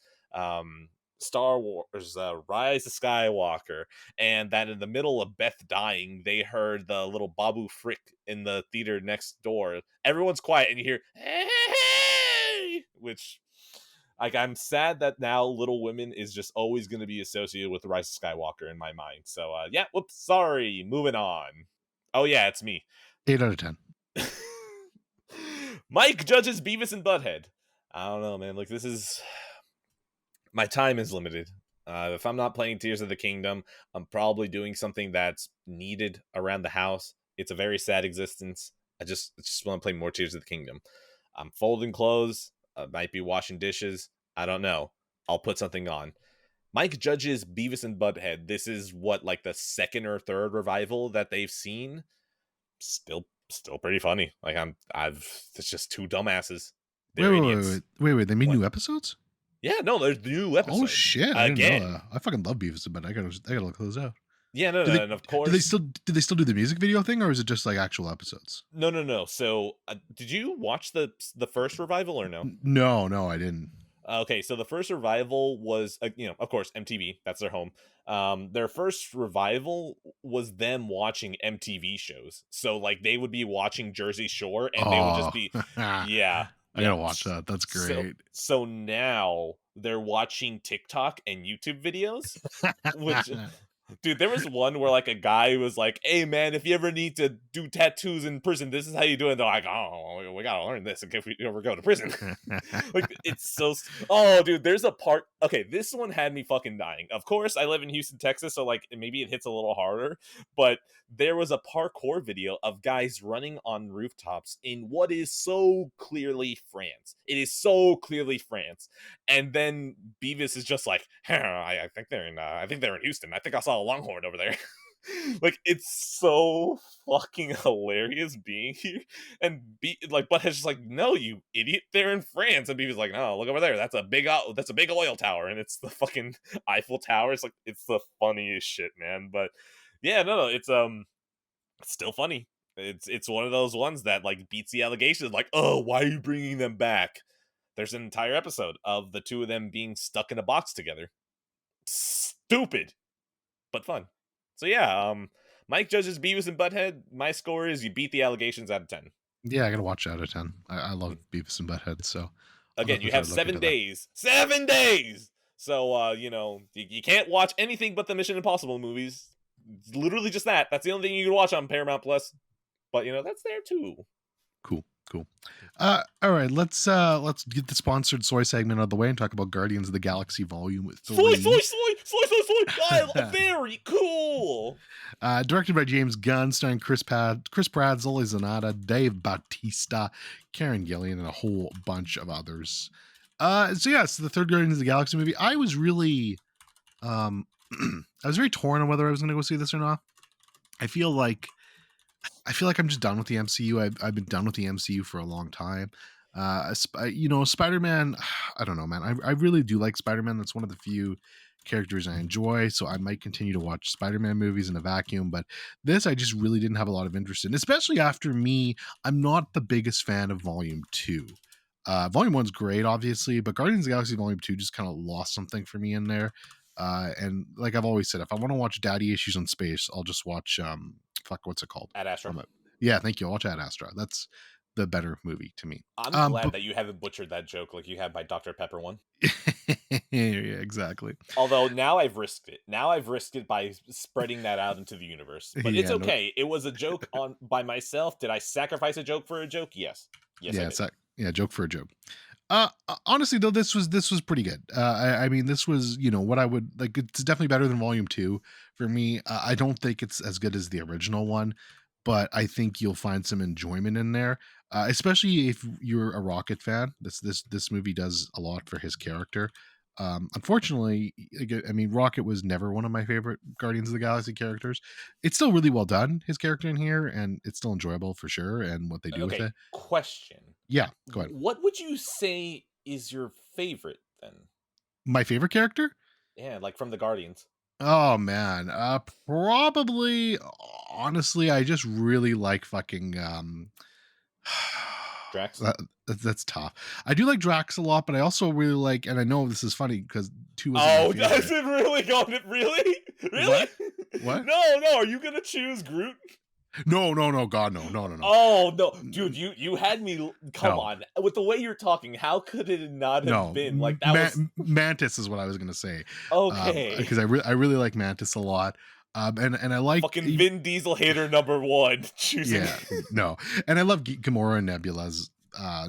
Star Wars Rise of Skywalker, and that in the middle of Beth dying, they heard the little Babu Frick in the theater next door. Everyone's quiet, and you hear, hey! Which, like, I'm sad that now Little Women is just always going to be associated with Rise of Skywalker in my mind. So, yeah, whoops, sorry, moving on. Oh, yeah, it's me. 8 out of 10. Mike judges Beavis and Butthead. I don't know, man. Like, this is... My time is limited. If I'm not playing Tears of the Kingdom, I'm probably doing something that's needed around the house. It's a very sad existence. I just want to play more Tears of the Kingdom. I'm folding clothes. I might be washing dishes. I don't know. I'll put something on. Mike judges Beavis and Butthead. This is what, like, the second or third revival that they've seen. Still pretty funny. Like, it's just two dumbasses. They're idiots. Wait. They made What? new episodes? Yeah, no, there's new Oh episodes. shit! I didn't know Again. that. I fucking love Beavis, but I gotta look those out. Yeah, no, Do no, they and of do they course, still do the music video thing, or is it just like actual episodes? no. So, did you watch the first revival or no? No, I didn't. Okay, so the first revival was, of course, MTV. That's their home. Their first revival was them watching MTV shows. So, like, they would be watching Jersey Shore, and they would just Oh, be, I yeah, gotta yep. watch that. That's So, great. so now they're watching TikTok and YouTube videos, which dude, there was one where like a guy was like, "Hey man, if you ever need to do tattoos in prison, this is how you do it." And they're like, "Oh, we gotta learn this in case we ever go to prison." Like it's so. Oh, dude, there's a part. Okay, this one had me fucking dying. Of course, I live in Houston, Texas, so like maybe it hits a little harder. But there was a parkour video of guys running on rooftops in what is so clearly France. It is so clearly France, and then Beavis is just like, I think they're in. I think they're in Houston. I think I saw a Longhorn over there. Like it's so fucking hilarious being here, and Butthead's just like, no, you idiot, they're in France, and Beavis like, no, look over there, that's a big oil tower, and it's the fucking Eiffel Tower. It's like it's the funniest shit, man. But yeah, no, it's still funny. It's one of those ones that like beats the allegations. Like, oh, why are you bringing them back? There's an entire episode of the two of them being stuck in a box together. Stupid, but fun. So yeah, Mike judges Beavis and Butthead. My score is you beat the allegations out of 10. Yeah, I gotta watch it out of 10. I love Beavis and Butthead, so I'll Again, you definitely try have to look 7 into that. days. 7 days! So, you can't watch anything but the Mission Impossible movies. It's literally just that. That's the only thing you can watch on Paramount Plus. But, that's there too. Cool. All right, let's get the sponsored soy segment out of the way and talk about Guardians of the Galaxy Volume Soy, 3. Very cool! Directed by James Gunn, starring Chris Pratt, Zoe Zanata, Dave Bautista, Karen Gillian, and a whole bunch of others. So the third Guardians of the Galaxy movie. I was really, I was very torn on whether I was going to go see this or not. I feel like I'm just done with the MCU. I've been done with the MCU for a long time. Spider-Man, I don't know, man. I really do like Spider-Man. That's one of the few characters I enjoy, so I might continue to watch Spider-Man movies in a vacuum, but this I just really didn't have a lot of interest in, especially after I'm not the biggest fan of Volume 2. Volume 1's great, obviously, but Guardians of the Galaxy Volume 2 just kind of lost something for me in there. And like I've always said, if I want to watch daddy issues in space, I'll just watch fuck, what's it called? Ad Astra. Yeah, thank you. I'll watch Ad Astra. That's the better movie to me. I'm glad But that you haven't butchered that joke like you had my Dr. Pepper one. yeah, exactly. Although now I've risked it. Now I've risked it by spreading that out into the universe. But it's Yeah, no, okay. It was a joke on by myself. Did I sacrifice a joke for a joke? Yes. Yes, I yeah, did. yeah, joke for a joke. Honestly though, this was pretty good. I mean, this was, what I would like. It's definitely better than Volume 2 for me. I don't think it's as good as the original one, but I think you'll find some enjoyment in there, especially if you're a Rocket fan. This movie does a lot for his character. Unfortunately, I mean, Rocket was never one of my favorite Guardians of the Galaxy characters. It's still really well done, his character in here, and it's still enjoyable for sure, and what they do with Okay, it. question. Yeah, go ahead. What would you say is your favorite then? My favorite character? Yeah, like from the Guardians. Oh man, probably honestly, I just really like fucking Drax? that's tough. I do like Drax a lot, but I also really like, and I know this is funny because 2 wasn't my Oh, does favorite. it really go to really? Really? What? What? No, are you gonna choose Groot? No, no, no, God, no, no, no, no, Oh no, dude, you had me. Come no, on, with the way you're talking, how could it not have no. been like that? Was Mantis is what I was gonna say, okay. because I really like Mantis a lot, and I like Fucking Vin Diesel hater number one choosing. yeah, no, and I love Gamora and Nebula's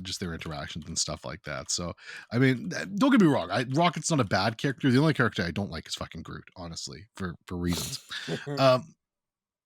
just their interactions and stuff like that. So I mean, don't get me wrong, Rocket's not a bad character. The only character I don't like is fucking Groot, honestly, for reasons. Um,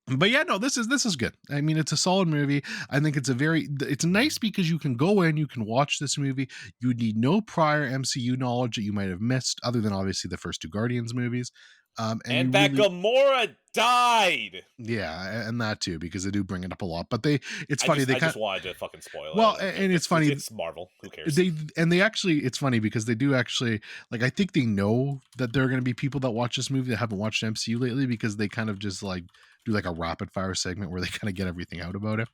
but yeah, no, this is good. I mean, it's a solid movie. I think it's nice because you can go in, you can watch this movie. You need no prior MCU knowledge that you might have missed, other than obviously the first two Guardians movies. And you And that really, Gamora died. yeah, and that too, because they do bring it up a lot. But it's I funny, just they I kind just wanted to fucking spoil it. I well, don't care. and it's funny, It's Marvel. Who cares? they actually, it's funny because they do actually, like, I think they know that there are going to be people that watch this movie that haven't watched MCU lately, because they kind of just like do like a rapid fire segment where they kind of get everything out about it.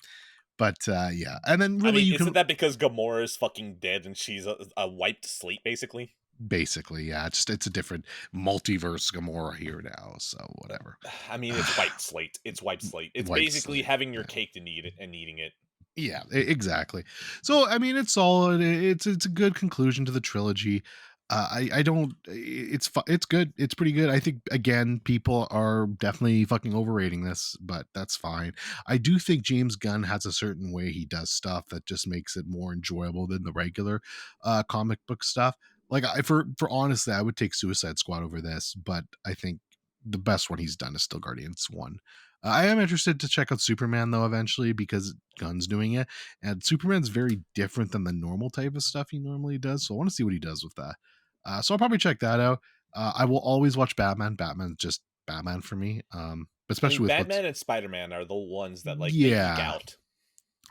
But yeah, and then I really mean, you isn't can that because Gamora is fucking dead and she's a wiped slate, basically? basically, yeah, it's a different multiverse Gamora here now, so whatever. I mean, it's wiped slate. It's wiped slate. It's White basically slate, having your yeah. cake and eat it and eating it. Yeah, exactly. So I mean, it's solid. It's a good conclusion to the trilogy. I don't. It's good. It's pretty good. I think again, people are definitely fucking overrating this, but that's fine. I do think James Gunn has a certain way he does stuff that just makes it more enjoyable than the regular comic book stuff. Like for honestly, I would take Suicide Squad over this, but I think the best one he's done is still Guardians One. I am interested to check out Superman though eventually, because Gunn's doing it, and Superman's very different than the normal type of stuff he normally does. So I want to see what he does with that. So I'll probably check that out. I will always watch Batman. Batman's just Batman for me. But I mean, especially with what's Batman and Spider-Man are the ones that like make you yeah, gout.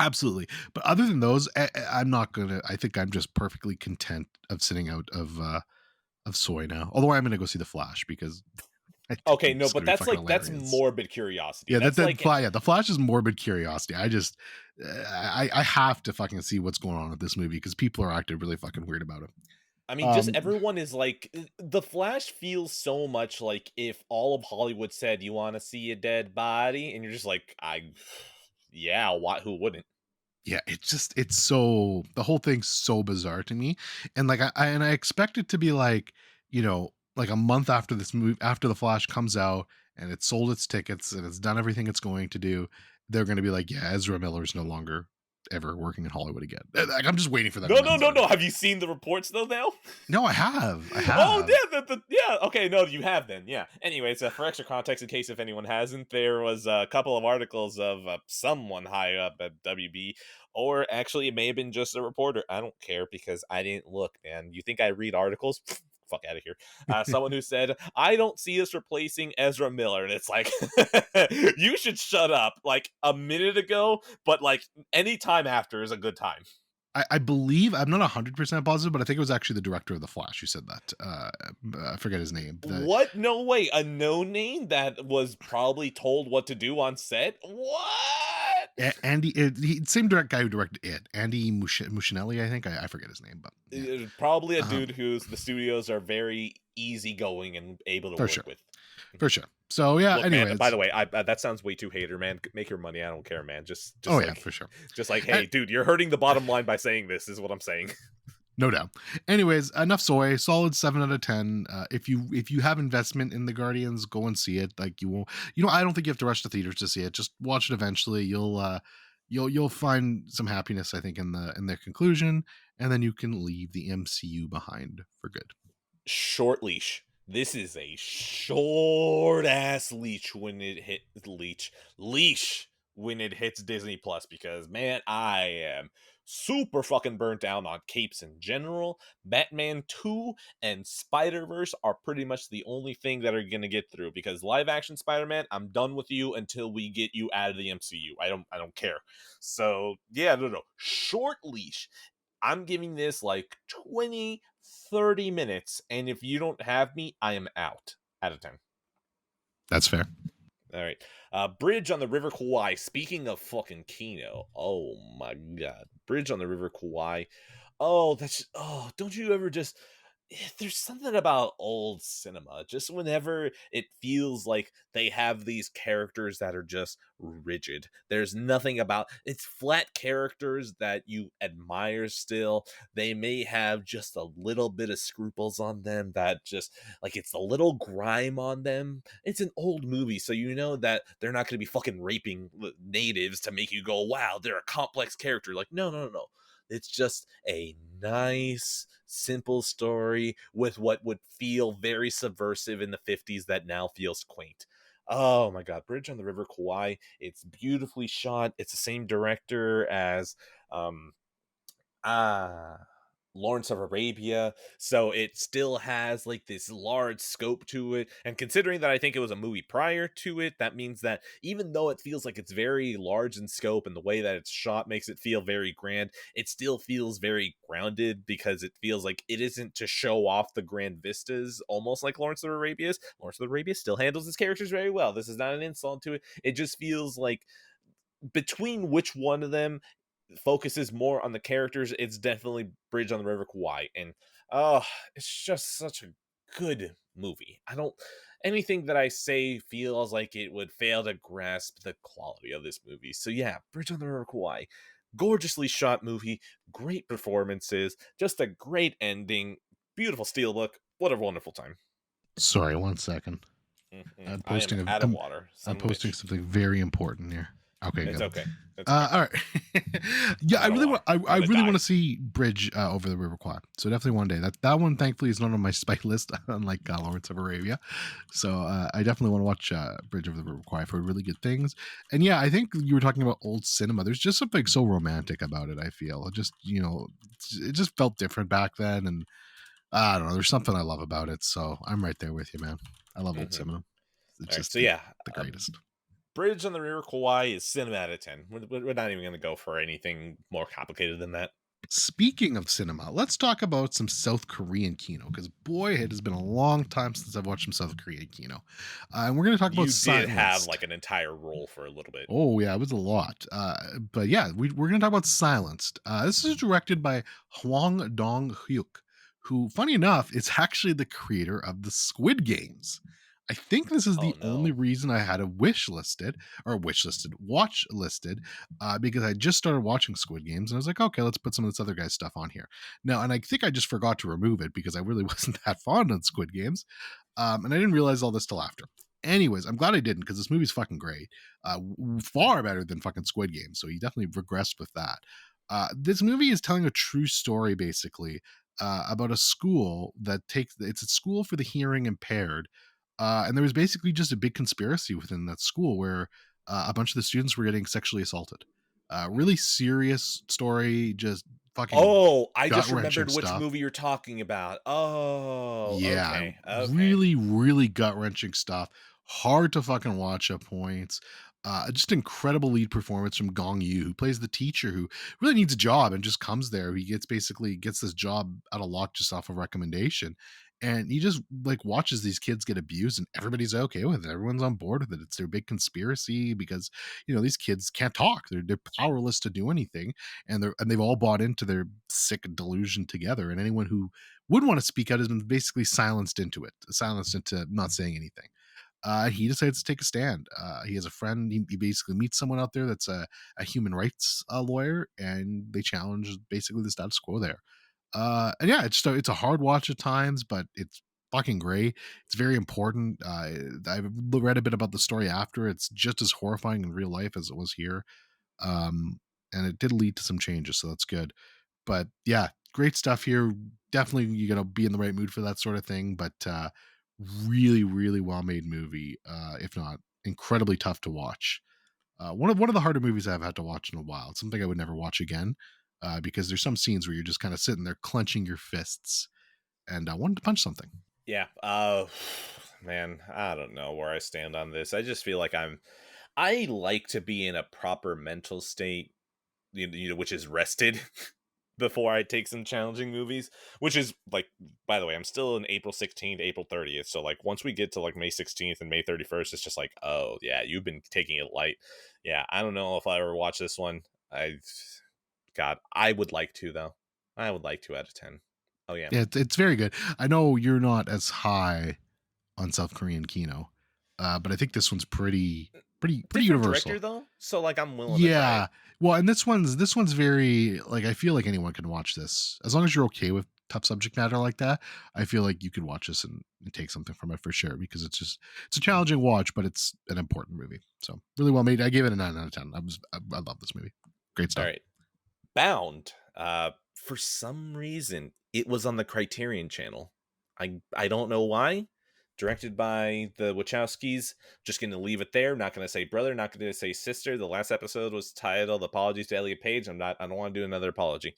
absolutely. But other than those, I'm not gonna. I think I'm just perfectly content of sitting out of soy now. Although I'm gonna go see the Flash because I think Okay, no, it's but gonna be fucking that's hilarious. morbid curiosity. Yeah, That's like yeah, the Flash is morbid curiosity. I have to fucking see what's going on with this movie because people are acting really fucking weird about it. I mean, just Um, everyone is like the Flash feels so much like if all of Hollywood said, "You want to see a dead body," and you're just like, "I, yeah, why? Who wouldn't?" yeah, it's so the whole thing's so bizarre to me, and like I expect it to be like, like a month after this movie, after the Flash comes out and it's sold its tickets and it's done everything it's going to do, they're going to be like, yeah, Ezra Miller's no longer ever working in Hollywood again. Like I'm just waiting for that No, to no, announce no, it. no. Have you seen the reports though? Now? No, I Oh have. yeah, yeah. Okay, no, you have then. Yeah. Anyways, for extra context, in case if anyone hasn't, there was a couple of articles of someone high up at WB, or actually, it may have been just a reporter. I don't care because I didn't look. Man, you think I read articles? Fuck out of here. Someone who said, "I don't see us replacing Ezra Miller," and it's like, you should shut up. Like a minute ago, but like any time after is a good time. I believe I'm not 100% positive, but I think it was actually the director of the Flash who said that. I forget his name. What? No way. A no name that was probably told what to do on set? What? Andy, same direct guy who directed it, Andy Muschietti, I think. I forget his name, but yeah, Probably a um, dude whose the studios are very easygoing and able to for work sure, with. for sure. So yeah, Look, man. By anyways, the way, that sounds way too hater, man. Make your money. I don't care, man. oh Just yeah, like, for sure. just like, And hey, dude, you're hurting the bottom line by saying this. Is what I'm saying. no doubt. Anyways, enough soy. Solid 7 out of 10. If you have investment in the Guardians, go and see it. Like you won't. I don't think you have to rush to theaters to see it. Just watch it eventually. You'll find some happiness, I think, in their conclusion, and then you can leave the MCU behind for good. Short leash. This is a short ass leash when it hit leash when it hits Disney Plus because man, I am super fucking burnt down on capes in general. Batman 2 and Spider-Verse are pretty much the only thing that are gonna get through because live action Spider-Man, I'm done with you until we get you out of the MCU. I don't care. So yeah, no. Short leash. I'm giving this like 20, 30 minutes, and if you don't have me, I am out of 10. That's fair. All right. Bridge on the River Kwai. Speaking of fucking Kino, oh my god. Bridge on the River Kwai. Don't you ever just there's something about old cinema. Just whenever it feels like they have these characters that are just rigid. There's nothing about it's flat characters that you admire still. They may have just a little bit of scruples on them that just like it's a little grime on them. It's an old movie, so you know that they're not going to be fucking raping natives to make you go, wow, they're a complex character. Like, no. It's just a nice, simple story with what would feel very subversive in the 50s that now feels quaint. Oh my god, Bridge on the River Kwai. It's beautifully shot. It's the same director as um ah Lawrence of Arabia, so it still has like this large scope to it. And considering that I think it was a movie prior to it, that means that even though it feels like it's very large in scope and the way that it's shot makes it feel very grand, it still feels very grounded because it feels like it isn't to show off the grand vistas, almost like Lawrence of Arabia's. Lawrence of Arabia still handles his characters very well. This is not an insult to it. It just feels like between which one of them focuses more on the characters, it's definitely Bridge on the River Kwai. And it's just such a good movie. I don't anything that I say feels like it would fail to grasp the quality of this movie. So yeah, Bridge on the River Kwai. Gorgeously shot movie, great performances, just a great ending, beautiful steelbook. What a wonderful time. Sorry, 1 second. I am out of water, I'm son of a posting bitch. something very important here. Okay, It's good. okay. It's okay. All right. Yeah, I'm out of water. I I'm gonna really want die. to see Bridge over the River Kwai. So definitely one day. That one, thankfully, is not on my spike list, unlike Lawrence of Arabia. So I definitely want to watch Bridge over the River Kwai for really good things. And yeah, I think you were talking about old cinema. There's just something so romantic about it. I feel it just felt different back then, and I don't know. There's something I love about it. So I'm right there with you, man. I love old Mhm. cinema. It's All right. just So yeah, the greatest. Bridge on the River Kwai is 7 out of 10. We're not even going to go for anything more complicated than that. Speaking of cinema, let's talk about some South Korean kino because boy, it has been a long time since I've watched some South Korean kino, and we're going to talk about You did have Silenced. like an entire role for a little bit. Oh yeah, it was a lot. But yeah, we're going to talk about Silenced. This is directed by Hwang Dong-hyuk, who, funny enough, is actually the creator of the Squid Games. I think this is Oh the only no. reason I had a watch listed, because I just started watching Squid Games and I was like, okay, let's put some of this other guy's stuff on here now. And I think I just forgot to remove it because I really wasn't that fond of Squid Games, and I didn't realize all this till after. Anyways, I'm glad I didn't because this movie's fucking great, far better than fucking Squid Games. So he definitely regressed with that. This movie is telling a true story, basically, about a school it's a school for the hearing impaired, and there was basically just a big conspiracy within that school where a bunch of the students were getting sexually assaulted. Really serious story, just fucking Oh, I gut just wrenching remembered which stuff. movie you're talking about. Oh, Yeah, okay. really, really gut wrenching stuff. Hard to fucking watch at points. Just incredible lead performance from Gong Yu, who plays the teacher who really needs a job and just comes there. He gets this job out of luck just off of recommendation. and he just like watches these kids get abused, and everybody's okay with it. Everyone's on board with it. It's their big conspiracy because these kids can't talk. They're powerless to do anything, and they've all bought into their sick delusion together. And anyone who would want to speak out has been basically silenced into not saying anything. He decides to take a stand. He has a friend. He basically meets someone out there that's a human rights lawyer, and they challenge basically the status quo there. And yeah, it's a hard watch at times, but it's fucking great. It's very important. I've read a bit about the story after. It's just as horrifying in real life as it was here, um, and it did lead to some changes, so that's good. But yeah, great stuff here. Definitely, you gotta be in the right mood for that sort of thing. But really, really well made movie. If not incredibly tough to watch. One of the harder movies I've had to watch in a while. It's something I would never watch again because there's some scenes where you're just kind of sitting there clenching your fists and I wanted to punch something. Yeah. Man, I don't know where I stand on this. I just feel like I like to be in a proper mental state, which is rested before I take some challenging movies, which is like, by the way, I'm still in April 16th, April 30th. So like once we get to like May 16th and May 31st, it's just like, oh yeah, you've been taking it light. Yeah. I don't know if I ever watch this one. God, I would like to though. I would like to out of 10. Oh yeah. Yeah, it's very good. I know you're not as high on South Korean Kino, but I think this one's pretty Different director universal. though. So like I'm willing to try it. Yeah. Well, and this one's very like I feel like anyone can watch this as long as you're okay with tough subject matter like that. I feel like you could watch this and take something from it for sure because it's a challenging watch, but it's an important movie. So really well made. I gave it a 9 out of 10. I love this movie. Great All stuff. right. Bound. For some reason, it was on the Criterion channel. I don't know why. Directed by the Wachowskis. Just going to leave it there. Not going to say brother. Not going to say sister. The last episode was titled "Apologies to Elliot Page." I don't want to do another apology.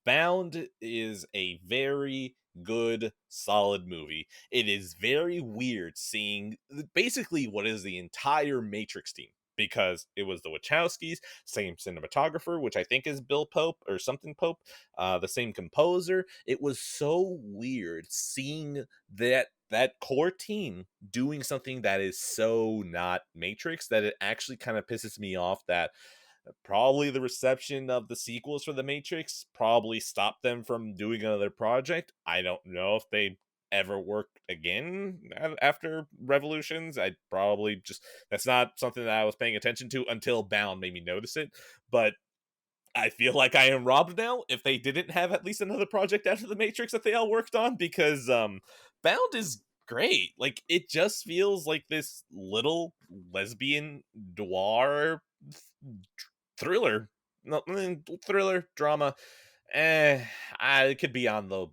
Bound is a very good, solid movie. It is very weird seeing basically what is the entire Matrix team, because it was the Wachowskis, same cinematographer, which I think is Bill Pope or something Pope, the same composer. It was so weird seeing that core team doing something that is so not Matrix that it actually kind of pisses me off that probably the reception of the sequels for the Matrix probably stopped them from doing another project. I don't know if they ever work again after Revolutions. I probably just, that's not something that I was paying attention to until Bound made me notice it. But I feel like I am robbed now if they didn't have at least another project after the Matrix that they all worked on, because Bound is great. Like it just feels like this little lesbian noir thriller, no, thriller drama. It could be on the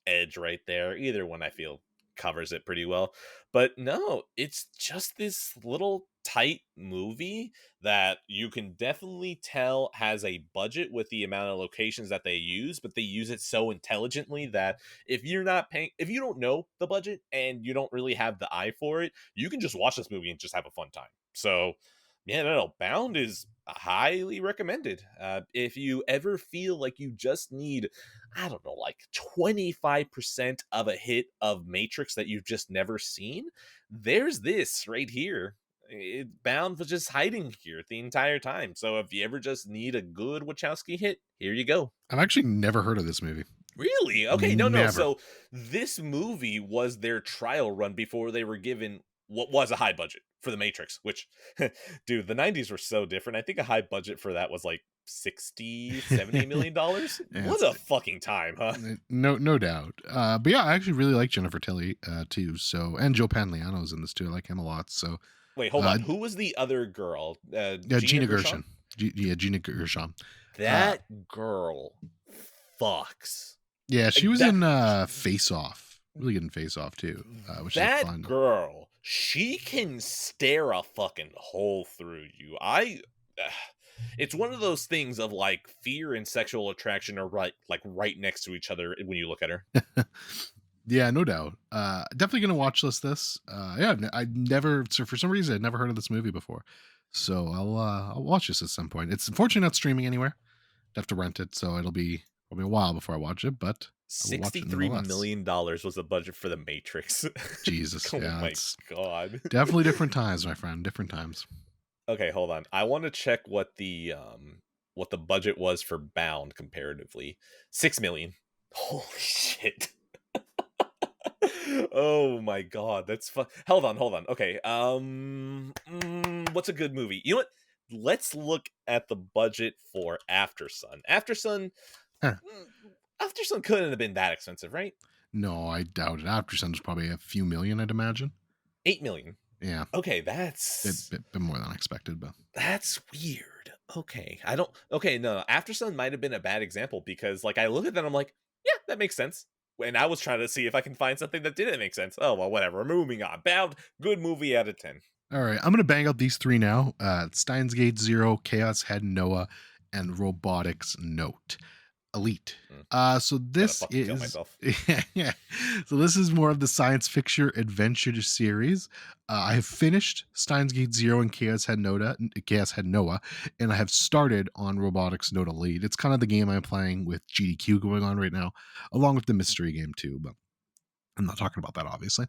edge right there. Either one I feel covers it pretty well. But no, it's just this little tight movie that you can definitely tell has a budget with the amount of locations that they use, but they use it so intelligently that if you don't know the budget and you don't really have the eye for it, you can just watch this movie and just have a fun time. So yeah, no, Bound is highly recommended. If you ever feel like you just need, I don't know, like 25% of a hit of Matrix that you've just never seen, there's this right here. Bound was just hiding here the entire time. So if you ever just need a good Wachowski hit, here you go. I've actually never heard of this movie. Really? Okay, no. Never. So this movie was their trial run before they were given what was a high budget for the Matrix, which, dude, the 90s were so different. I think a high budget for that was like 60, 70 million dollars. Yeah, What a fucking time, huh? no doubt. But yeah, I actually really like Jennifer Tilly too. So and Joe Panliano's in this too. I like him a lot. So Wait, hold on. Who was the other girl? yeah, Gina Gina Gershon? Gershon. Yeah, Gina Gershon. That girl fucks. Yeah, she Like was that in Face Off. Really good in Face Off too, which is that fun. girl, she can stare a fucking hole through you. It's one of those things of like fear and sexual attraction are right next to each other when you look at her. Yeah, no doubt. Definitely gonna watch this. Yeah, I never for some reason I'd never heard of this movie before, so I'll watch this at some point. It's unfortunately not streaming anywhere. I have to rent it, so it'll be probably a while before I watch it. But I will watch it $63 nonetheless. million dollars was the budget for The Matrix. Jesus, Oh yeah, my it's god. definitely different times, my friend. Different times. Okay, hold on. I want to check what the budget was for Bound comparatively. 6 million. Holy shit. Oh my god, that's fun. Hold on. Okay. What's a good movie? You know what? Let's look at the budget for After Sun. Huh. Mm, After Sun couldn't have been that expensive, right? No, I doubt it. After Sun's probably a few million, I'd imagine. 8 million. Yeah, Okay, bit more than I expected, but that's weird. Okay. I don't okay, no. After Sun might have been a bad example because like I look at that and I'm like, yeah, that makes sense. And I was trying to see if I can find something that didn't make sense. Oh well, whatever. We're moving on. Bound, good movie out of 10. all right. I'm gonna bang out these three now: Steins Gate Zero, Chaos Head Noah, and Robotics Note. Elite. Mm, So gonna this fucking kill is myself. yeah. So this is more of the science fiction adventure series. I have finished Steins Gate Zero and Chaos Head Noah, and I have started on Robotics Note Elite. It's kind of the game I'm playing with GDQ going on right now, along with the mystery game too. But I'm not talking about that, obviously.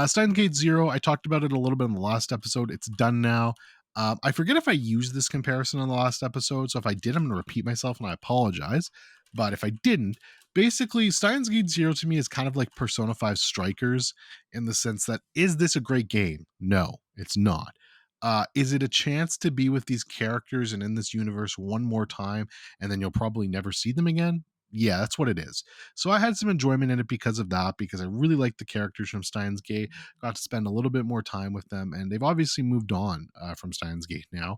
Steins Gate Zero, I talked about it a little bit in the last episode. It's done now. I forget if I used this comparison on the last episode. So if I did, I'm going to repeat myself and I apologize. But if I didn't, basically, Steins Gate Zero to me is kind of like Persona 5 Strikers in the sense that, is this a great game? No, it's not. Is it a chance to be with these characters and in this universe one more time and then you'll probably never see them again? Yeah, that's what it is. So I had some enjoyment in it because of that, because I really liked the characters from Steins Gate, got to spend a little bit more time with them, and they've obviously moved on from Steins Gate now,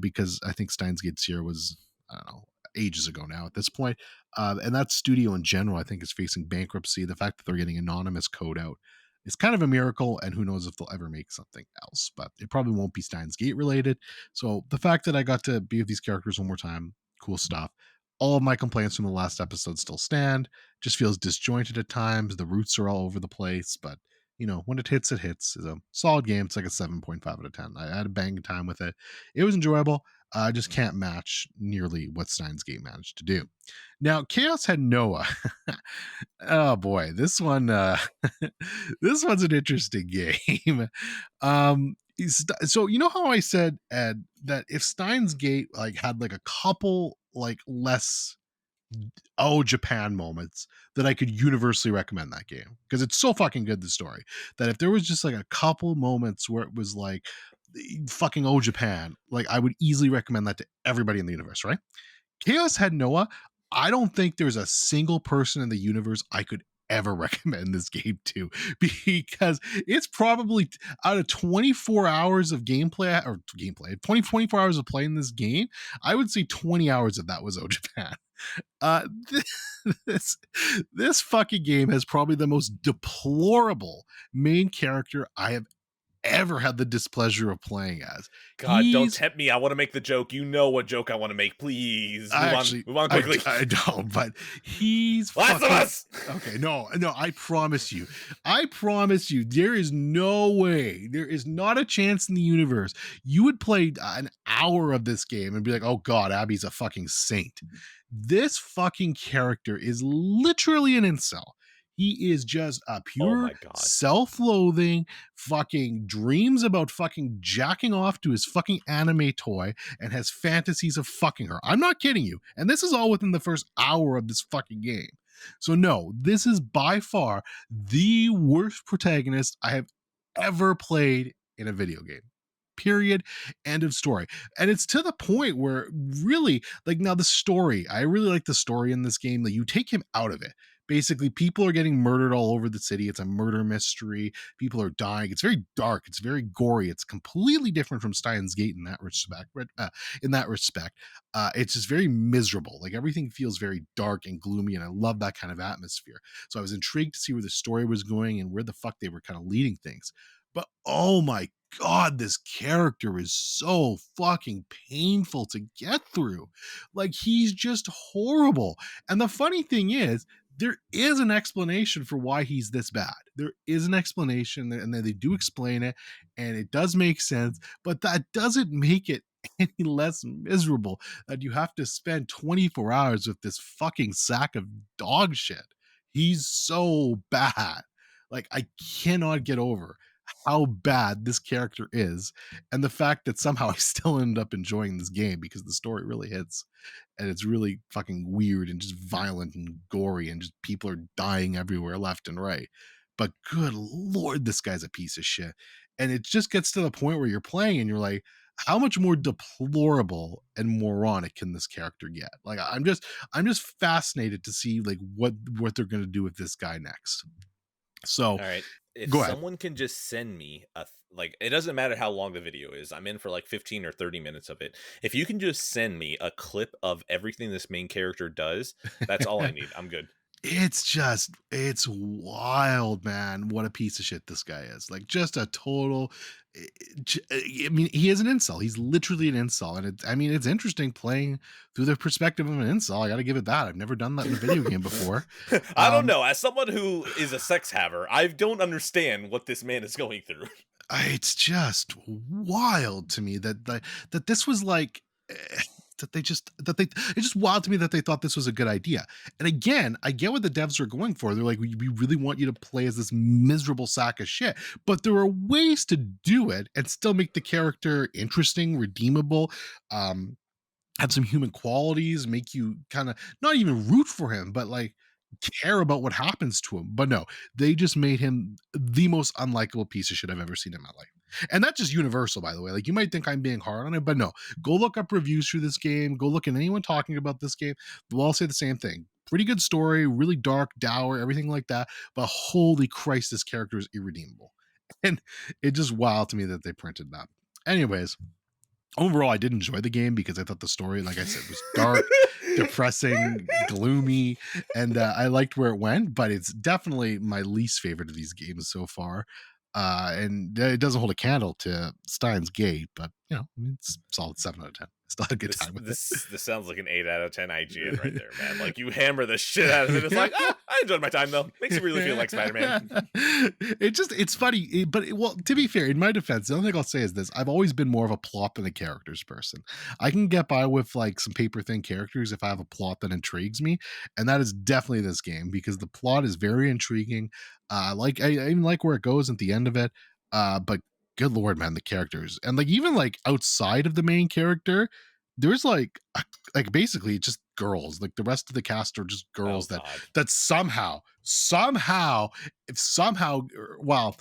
because I think Steins Gate Zero was, I don't know, ages ago now at this point. And that studio in general, I think, is facing bankruptcy. The fact that they're getting anonymous code out is kind of a miracle, and who knows if they'll ever make something else, but it probably won't be Steins Gate related. So the fact that I got to be with these characters one more time, cool stuff. All of my complaints from the last episode still stand. Just feels disjointed at times. The roots are all over the place, but when it hits, it hits. It's a solid game. It's like a 7.5 out of 10. I had a banging time with it. It was enjoyable. I just can't match nearly what Steins Gate managed to do. Now, Chaos had Noah. Oh boy, this one, this one's an interesting game. So you know how I said, Ed, that if Steins Gate like had like a couple like less Japan moments, that I could universally recommend that game because it's so fucking good, the story, that if there was just like a couple moments where it was like fucking Japan, like I would easily recommend that to everybody in the universe, right? Chaos had Noah. I don't think there's a single person in the universe I could ever recommend this game to, because it's probably out of 24 hours of gameplay 24 hours of playing this game, I would say 20 hours of that was Japan. uh this this fucking game has probably the most deplorable main character I have ever had the displeasure of playing as. God, don't He's tempt me. I want to make the joke. You know what joke I want to make. Please I move on. actually, Move on quickly. I don't, but he's Last of fucking Us. okay. No, I promise you, there is no way, there is not a chance in the universe you would play an hour of this game and be like, oh God, Abby's a fucking saint. This fucking character is literally an incel. He is just a Oh pure my god. self-loathing, fucking dreams about fucking jacking off to his fucking anime toy and has fantasies of fucking her. I'm not kidding you. And this is all within the first hour of this fucking game. So, no, this is by far the worst protagonist I have ever played in a video game. Period. End of story. And it's to the point where really, like, now the story, I really like the story in this game. Like, you take him out of it. Basically, people are getting murdered all over the city. It's a murder mystery. People are dying. It's very dark. It's very gory. It's completely different from Steins Gate in that respect. It's just very miserable. Like, everything feels very dark and gloomy, and I love that kind of atmosphere. So I was intrigued to see where the story was going and where the fuck they were kind of leading things. But oh my God, this character is so fucking painful to get through. Like, he's just horrible. And the funny thing is, there is an explanation for why he's this bad. There is an explanation, and they do explain it, and it does make sense, but that doesn't make it any less miserable that you have to spend 24 hours with this fucking sack of dog shit. He's so bad. Like, I cannot get over how bad this character is, and the fact that somehow I still end up enjoying this game because the story really hits, and it's really fucking weird and just violent and gory, and just people are dying everywhere left and right. But good lord, this guy's a piece of shit. And it just gets to the point where you're playing and you're like, how much more deplorable and moronic can this character get? Like, I'm just fascinated to see like what they're gonna do with this guy next. So All right. If go ahead. someone can just send me like, it doesn't matter how long the video is. I'm in for like 15 or 30 minutes of it. If you can just send me a clip of everything this main character does, that's all I need. I'm good. It's wild, man. What a piece of shit this guy is. Like, just a total. I mean, he is an incel. He's literally an incel, and I mean, it's interesting playing through the perspective of an incel. I got to give it that. I've never done that in a video game before. I don't Um, know. As someone who is a sex haver, I don't understand what this man is going through. it's just wild to me that this was like. That they just that they it's just wild to me that they thought this was a good idea. And again, I get what the devs are going for. They're like, we really want you to play as this miserable sack of shit, but there are ways to do it and still make the character interesting, redeemable, um have some human qualities, make you kind of not even root for him, but like care about what happens to him. But no, they just made him the most unlikable piece of shit I've ever seen in my life. And that's just universal, by the way. Like, you might think I'm being hard on it, but no. Go look up reviews for this game. Go look at anyone talking about this game. They'll all say the same thing. Pretty good story, really dark, dour, everything like that. But holy Christ, this character is irredeemable. And it just wild to me that they printed that. Anyways, overall, I did enjoy the game because I thought the story, like I said, was dark, depressing, gloomy, and I liked where it went. But it's definitely my least favorite of these games so far. And it doesn't hold a candle to Steins Gate, but you know, I mean, it's solid 7 out of 10. Still had a good This time with it. this this sounds like an 8 out of 10 IGN right there, man. Like, you hammer the shit out of it. It's like, I enjoyed my time though. Makes you really feel like Spider-Man. It's funny, well, to be fair, in my defense, the only thing I'll say is this: I've always been more of a plot than a characters person. I can get by with like some paper thin characters if I have a plot that intrigues me, and that is definitely this game because the plot is very intriguing. Like I even like where it goes at the end of it. But good lord, man, the characters and like even like outside of the main character, there's like basically just girls. Like the rest of the cast are just Oh girls that God. somehow if somehow well,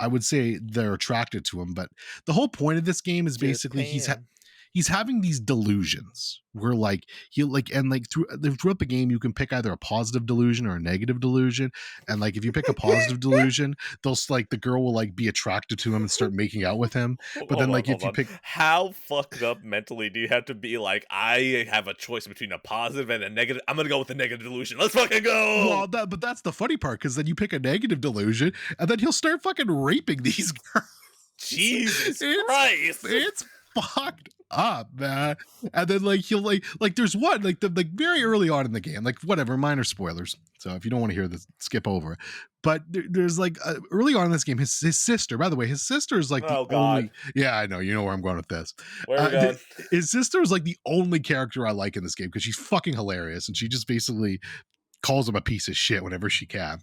I would say they're attracted to him, but the whole point of this game is basically Japan. he's having these delusions where like he like and like throughout the game you can pick either a positive delusion or a negative delusion, and like if you pick a positive delusion, they'll like the girl will like be attracted to him and start making out with him. But then like Hold if you on. pick How fucked up mentally do you have to be? Like, I have a choice between a positive and a negative. I'm gonna go with the negative delusion. Let's fucking go. well but that's the funny part because then you pick a negative delusion and then he'll start fucking raping these girls. Jesus it's Christ. it's fucked up, man. And then like he'll like there's one like the like very early on in the game, like whatever, minor spoilers. So if you don't want to hear this, skip over it. But there's like early on in this game, his sister. By the way, his sister is like the Oh God. only. Yeah, I know. You know where I'm going with this. Where are we going? His sister is like the only character I like in this game because she's fucking hilarious, and she just basically calls him a piece of shit whenever she can.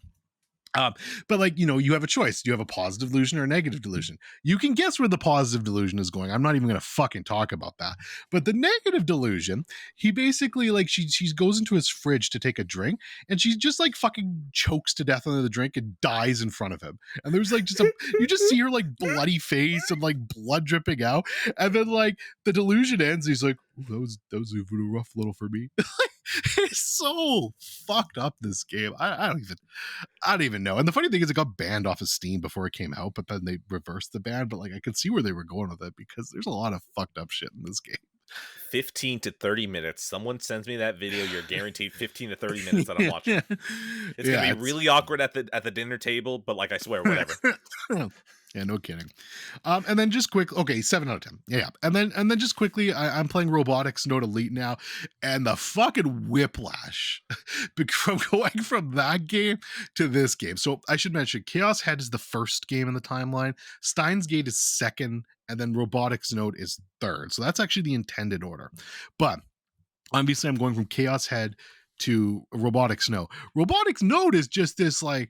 Um, but like, you know, you have a choice. Do you have a positive delusion or a negative delusion? You can guess where the positive delusion is going. I'm not even going to fucking talk about that. But the negative delusion, he basically like she goes into his fridge to take a drink, and she just like fucking chokes to death under the drink and dies in front of him. And there's like just a you just see her like bloody face and like blood dripping out. And then like the delusion ends. He's like, that was a rough little for me. It's so fucked up, this game. I don't even know. And the funny thing is, it got banned off of Steam before it came out, but then they reversed the ban. But like, I could see where they were going with it because there's a lot of fucked up shit in this game. 15 to 30 minutes. Someone sends me that video, you're guaranteed 15 to 30 minutes that I'm watching. It's gonna be really awkward at the dinner table, but like, I swear, whatever. Yeah, no kidding. And then just quick, okay, 7 out of 10. Yeah. And then just quickly, I'm playing Robotics Note Elite now, and the fucking whiplash from going from that game to this game. So I should mention, Chaos Head is the first game in the timeline, Steins Gate is second, and then Robotics Note is third. So that's actually the intended order. But obviously, I'm going from Chaos Head to Robotics Note. Robotics Note is just this like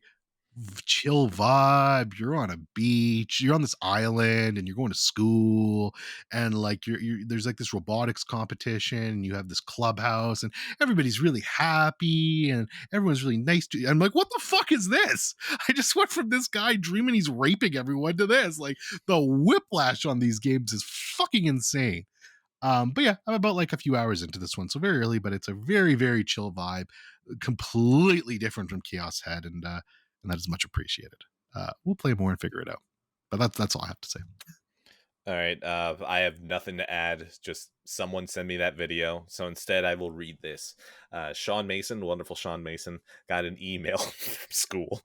chill vibe. You're on a beach, you're on this island, and you're going to school, and like you're there's like this robotics competition, and you have this clubhouse, and everybody's really happy, and everyone's really nice to you. I'm like, what the fuck is this? I just went from this guy dreaming he's raping everyone to this. Like the whiplash on these games is fucking insane. But yeah, I'm about like a few hours into this one, so very early, but it's a very, very chill vibe, completely different from Chaos Head, and that is much appreciated. We'll play more and figure it out. But that's all I have to say. All right. I have nothing to add. Just someone send me that video. So instead, I will read this. Sean Mason, wonderful Sean Mason, got an email from school.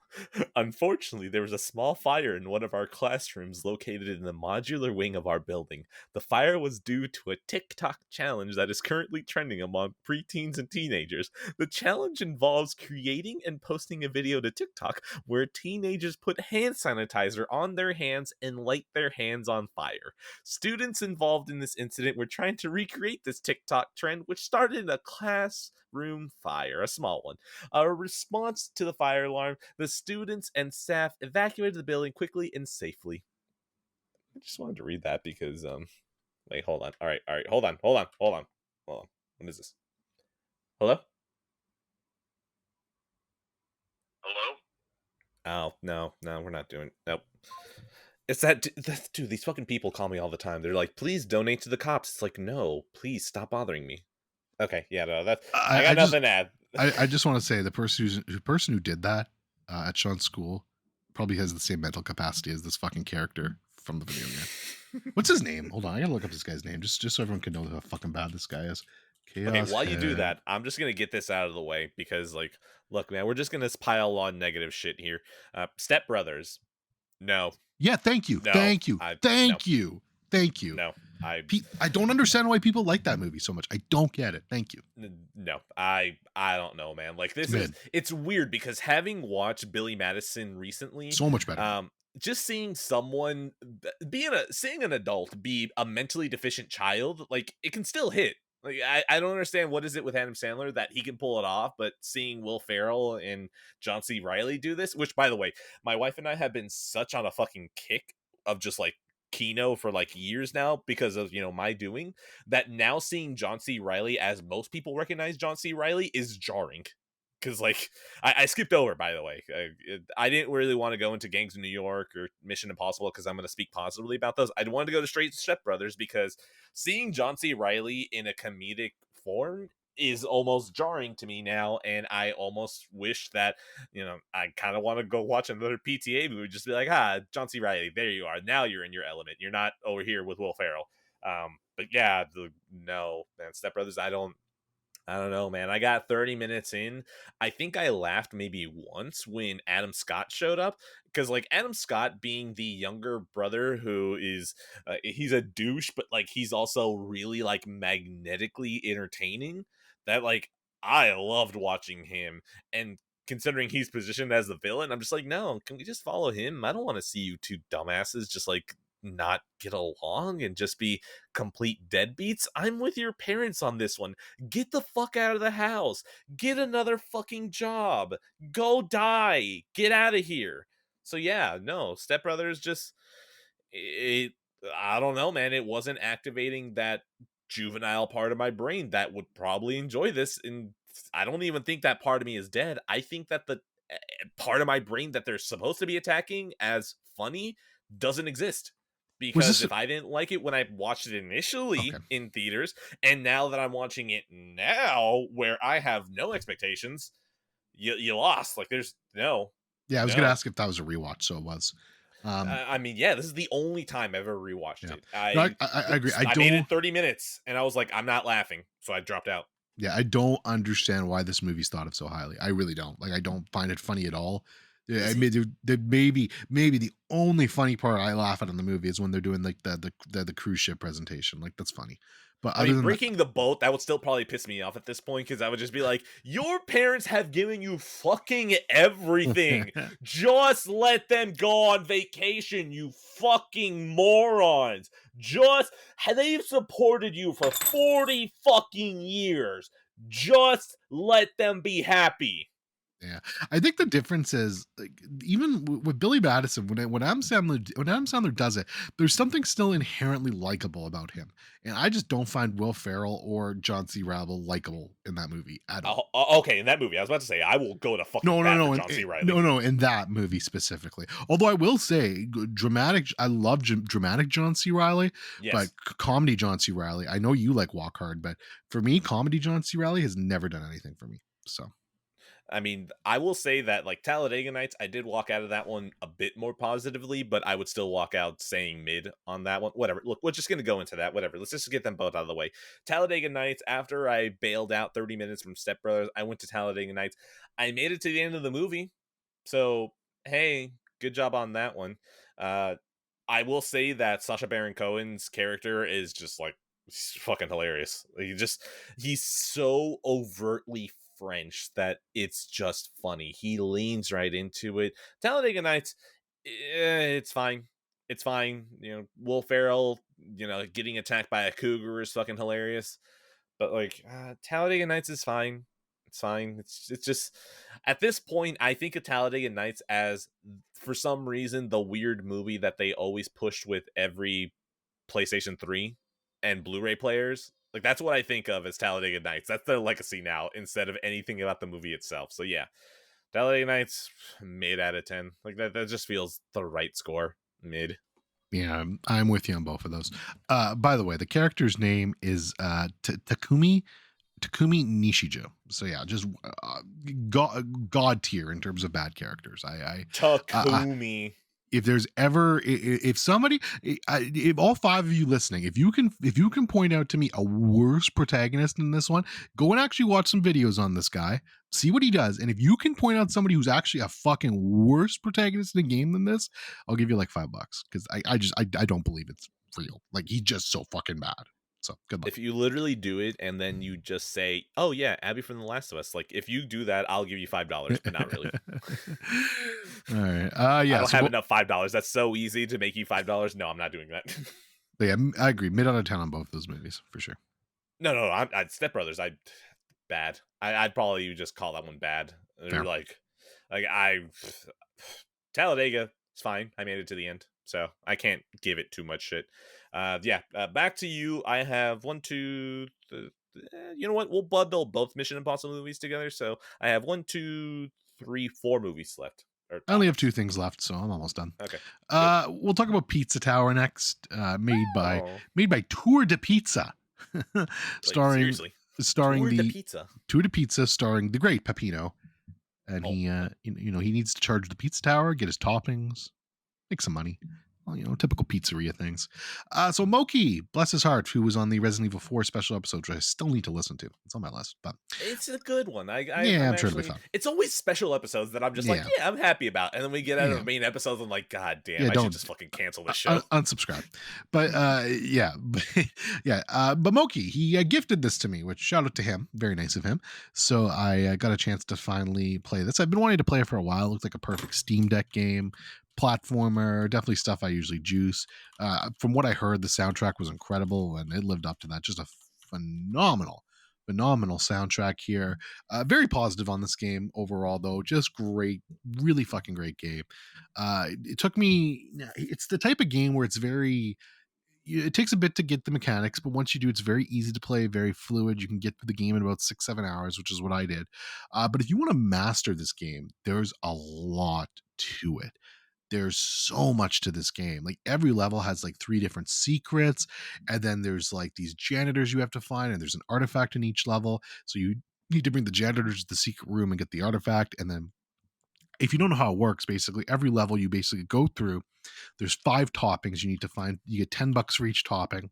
Unfortunately, there was a small fire in one of our classrooms located in the modular wing of our building. The fire was due to a TikTok challenge that is currently trending among preteens and teenagers. The challenge involves creating and posting a video to TikTok where teenagers put hand sanitizer on their hands and light their hands on fire. Students involved in this incident were trying to recreate this TikTok trend, which started in a classroom fire, a small one. A response to the fire alarm, the students and staff evacuated the building quickly and safely. I just wanted to read that because, wait, hold on. All right, hold on. What is this? Hello? Hello? Oh, no, we're not doing, nope. It's that, dude, these fucking people call me all the time. They're like, please donate to the cops. It's like, no, please stop bothering me. Okay, yeah, no, that's, I got nothing to add. I just want to say the person who did that at Sean's school probably has the same mental capacity as this fucking character from the video game. What's his name? Hold on, I gotta look up this guy's name just so everyone can know how fucking bad this guy is. Okay, while you do that, I'm just gonna get this out of the way because, like, look, man, we're just gonna pile on negative shit here. Step Brothers, no, Yeah, thank you, no, thank you, no, thank you, thank you. no, I don't understand why people like that movie so much. I don't get it. Thank you. no, I don't know, man. Like, this Man. it's weird because having watched Billy Madison recently, So much better. just seeing someone seeing an adult be a mentally deficient child, like, it can still hit. Like, I don't understand what is it with Adam Sandler that he can pull it off, but seeing Will Ferrell and John C. Reilly do this, which, by the way, my wife and I have been such on a fucking kick of just like Kino for like years now because of, my doing, that now seeing John C. Reilly as most people recognize John C. Reilly is jarring. Because, like, I skipped over, by the way. I didn't really want to go into Gangs of New York or Mission Impossible because I'm going to speak positively about those. I wanted to go to straight Step Brothers because seeing John C. Reilly in a comedic form is almost jarring to me now, and I almost wish that, I kind of want to go watch another PTA movie, just be like, John C. Reilly, there you are. Now you're in your element. You're not over here with Will Ferrell. But yeah, no, man, Step Brothers, I don't know, man. I got 30 minutes in. I think I laughed maybe once when Adam Scott showed up. Because, like, Adam Scott being the younger brother who is, he's a douche, but, like, he's also really, like, magnetically entertaining. That, like, I loved watching him. And considering he's positioned as the villain, I'm just like, no, can we just follow him? I don't want to see you two dumbasses just, like, not get along and just be complete deadbeats. I'm with your parents on this one. Get the fuck out of the house. Get another fucking job. Go die. Get out of here. So yeah, no, Step Brothers just I don't know, man. It wasn't activating that juvenile part of my brain that would probably enjoy this, and I don't even think that part of me is dead. I think that the part of my brain that they're supposed to be attacking as funny doesn't exist. Because if I didn't like it when I watched it initially in theaters, and now that I'm watching it now, where I have no expectations, you lost. Like, there's no. Yeah, I was going to ask if that was a rewatch, so it was. I mean, yeah, this is the only time I've ever rewatched it. I agree. I made it 30 minutes, and I was like, I'm not laughing, so I dropped out. Yeah, I don't understand why this movie's thought of so highly. I really don't. Like, I don't find it funny at all. Yeah, I mean, maybe the only funny part I laugh at in the movie is when they're doing like the cruise ship presentation. Like, that's funny. But I mean, breaking the boat, that would still probably piss me off at this point because I would just be like, your parents have given you fucking everything. Just let them go on vacation, you fucking morons. They've supported you for 40 fucking years. Just let them be happy. Yeah, I think the difference is like, even with Billy Madison, when Adam Sandler does it, there's something still inherently likable about him, and I just don't find Will Ferrell or John C. Reilly likable in that movie at all. Okay, in that movie, I was about to say I will go to fucking No, no, bat for no, John C. Reilly. no, in that movie specifically. Although I will say, dramatic. I love dramatic John C. Reilly, but Yes. comedy John C. Reilly. I know you like Walk Hard, but for me, comedy John C. Reilly has never done anything for me. So I mean, I will say that like Talladega Nights, I did walk out of that one a bit more positively, but I would still walk out saying mid on that one. Whatever. Look, we're just gonna go into that. Whatever. Let's just get them both out of the way. Talladega Nights. After I bailed out 30 minutes from Step Brothers, I went to Talladega Nights. I made it to the end of the movie, so hey, good job on that one. Uh, I will say that Sacha Baron Cohen's character is just like fucking hilarious. He's so overtly French that it's just funny. He leans right into it. Talladega Nights, it's fine. It's fine. Will Ferrell, getting attacked by a cougar is fucking hilarious. But like, Talladega Nights is fine. It's fine. It's just at this point, I think of Talladega Nights as, for some reason, the weird movie that they always pushed with every PlayStation 3 and Blu-ray players. Like, that's what I think of as Talladega Nights. That's their legacy now, instead of anything about the movie itself. So yeah, Talladega Nights, mid out of 10. Like, that just feels the right score. Mid. yeah, I'm with you on both of those. By the way, the character's name is Takumi Nishijo. So yeah, just god tier in terms of bad characters. Takumi. If there's ever if somebody if all five of you listening, if you can point out to me a worse protagonist in this one, go and actually watch some videos on this guy, see what he does, and if you can point out somebody who's actually a fucking worse protagonist in a game than this, I'll give you like $5 because I don't believe it's real. Like, he's just so fucking bad. So good luck. If you literally do it and then you just say, "Oh yeah, Abby from The Last of Us," like, if you do that, I'll give you $5, but not really. All right. I don't have enough $5. That's so easy to make you $5. No, I'm not doing that. Yeah, I agree. Mid out of 10 on both those movies for sure. No, I'd Step Brothers. Bad. I'd probably just call that one bad. They're like Talladega. It's fine. I made it to the end, so I can't give it too much shit. Back to you. I have one, two. You know what? We'll bundle both Mission Impossible movies together. So I have 1, 2, 3, 4 movies left. I only have 2 things left, so I'm almost done. Okay. We'll talk about Pizza Tower next. Made by Tour de Pizza, starring Tour de Pizza. Tour de Pizza, starring the great Peppino, and he needs to charge the pizza tower, get his toppings, make some money. Well, typical pizzeria things. So Moki, bless his heart, who was on the Resident Evil 4 special episode, which I still need to listen to. It's on my list, but it's a good one. I'm sure it'll be fun. It's always special episodes that I'm just like, yeah, I'm happy about, and then we get out of the main episodes, and I'm like, God damn, I should just fucking cancel this show. Unsubscribe. But but Moki, he gifted this to me, which shout out to him, very nice of him. So I got a chance to finally play this. I've been wanting to play it for a while. It looked like a perfect Steam Deck game. Platformer, definitely stuff I usually juice. From what I heard, the soundtrack was incredible and it lived up to that. Just a phenomenal soundtrack here. Very positive on this game overall, though. Just great, really fucking great game. It took me. It's the type of game where it takes a bit to get the mechanics, but once you do, it's very easy to play, very fluid. You can get through the game in about 6-7 hours, which is what I did. But if you want to master this game, there's a lot to it. There's so much to this game. Like, every level has like 3 different secrets, and then there's like these janitors you have to find, and there's an artifact in each level. So you need to bring the janitors to the secret room and get the artifact. And then, if you don't know how it works, basically every level you basically go through, there's 5 toppings you need to find. You get $10 for each topping.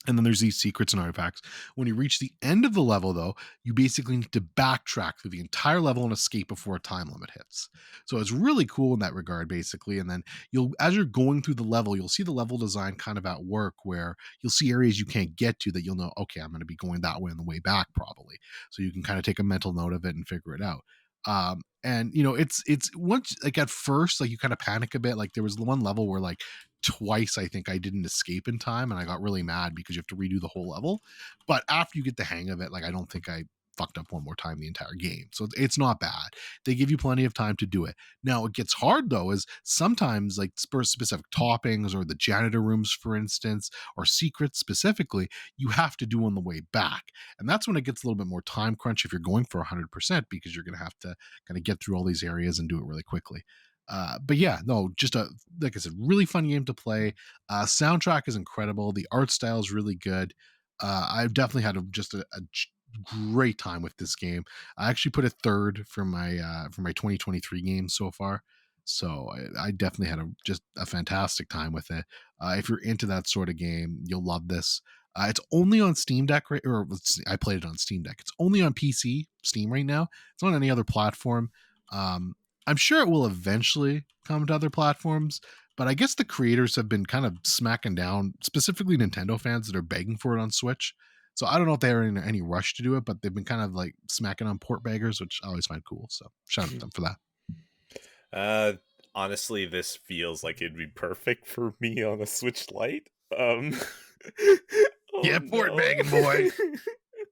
And then there's these secrets and artifacts. When you reach the end of the level, though, you basically need to backtrack through the entire level and escape before a time limit hits. So it's really cool in that regard, basically. And then as you're going through the level, you'll see the level design kind of at work, where you'll see areas you can't get to that you'll know, okay, I'm going to be going that way on the way back, probably. So you can kind of take a mental note of it and figure it out. And it's once, like, at first, like, you kind of panic a bit. Like, there was one level where, like, twice I think I didn't escape in time, and I got really mad because you have to redo the whole level. But after you get the hang of it, like I don't think I fucked up one more time the entire game. So it's not bad. They give you plenty of time to do it. Now, it gets hard though, is sometimes like specific toppings or the janitor rooms, for instance, or secrets specifically, you have to do on the way back. And that's when it gets a little bit more time crunch if you're going for 100%, because you're going to have to kind of get through all these areas and do it really quickly. But yeah, no, just a, like I said, really fun game to play. Soundtrack is incredible. The art style is really good. I've definitely had a great time with this game. I actually put it third for my 2023 games so far. So I definitely had just a fantastic time with it. If you're into that sort of game, you'll love this. It's only on Steam Deck, right? Or I played it on Steam Deck. It's only on PC, Steam right now. It's not on any other platform. Um, I'm sure it will eventually come to other platforms, but I guess the creators have been kind of smacking down, specifically Nintendo fans that are begging for it on Switch. So I don't know if they're in any rush to do it, but they've been kind of like smacking on port beggars, which I always find cool. So shout out to them for that. Uh, Honestly, this feels like it'd be perfect for me on a Switch Lite. Um, Yeah, oh port no. begging, boy.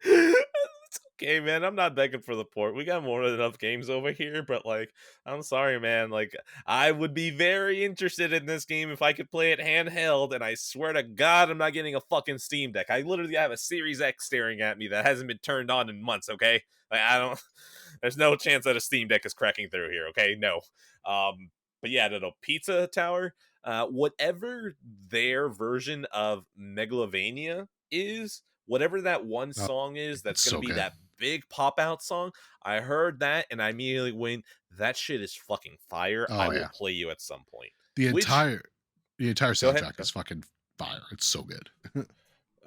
It's okay, man. I'm not begging for the port. We got more than enough games over here, but like, I'm sorry, man. Like, I would be very interested in this game if I could play it handheld, and I swear to God, I'm not getting a fucking Steam Deck. I literally have a Series X staring at me that hasn't been turned on in months, okay? Like, I don't, there's no chance that a Steam Deck is cracking through here, okay? No. But yeah, no, Pizza Tower, whatever their version of Megalovania is, whatever that one Oh, song is that's it's going to so be good. that big pop out song, I heard that and I immediately went, that shit is fucking fire. I Oh will yeah, play you at some point. the Which, entire the entire go ahead. soundtrack is fucking fire. It's so good.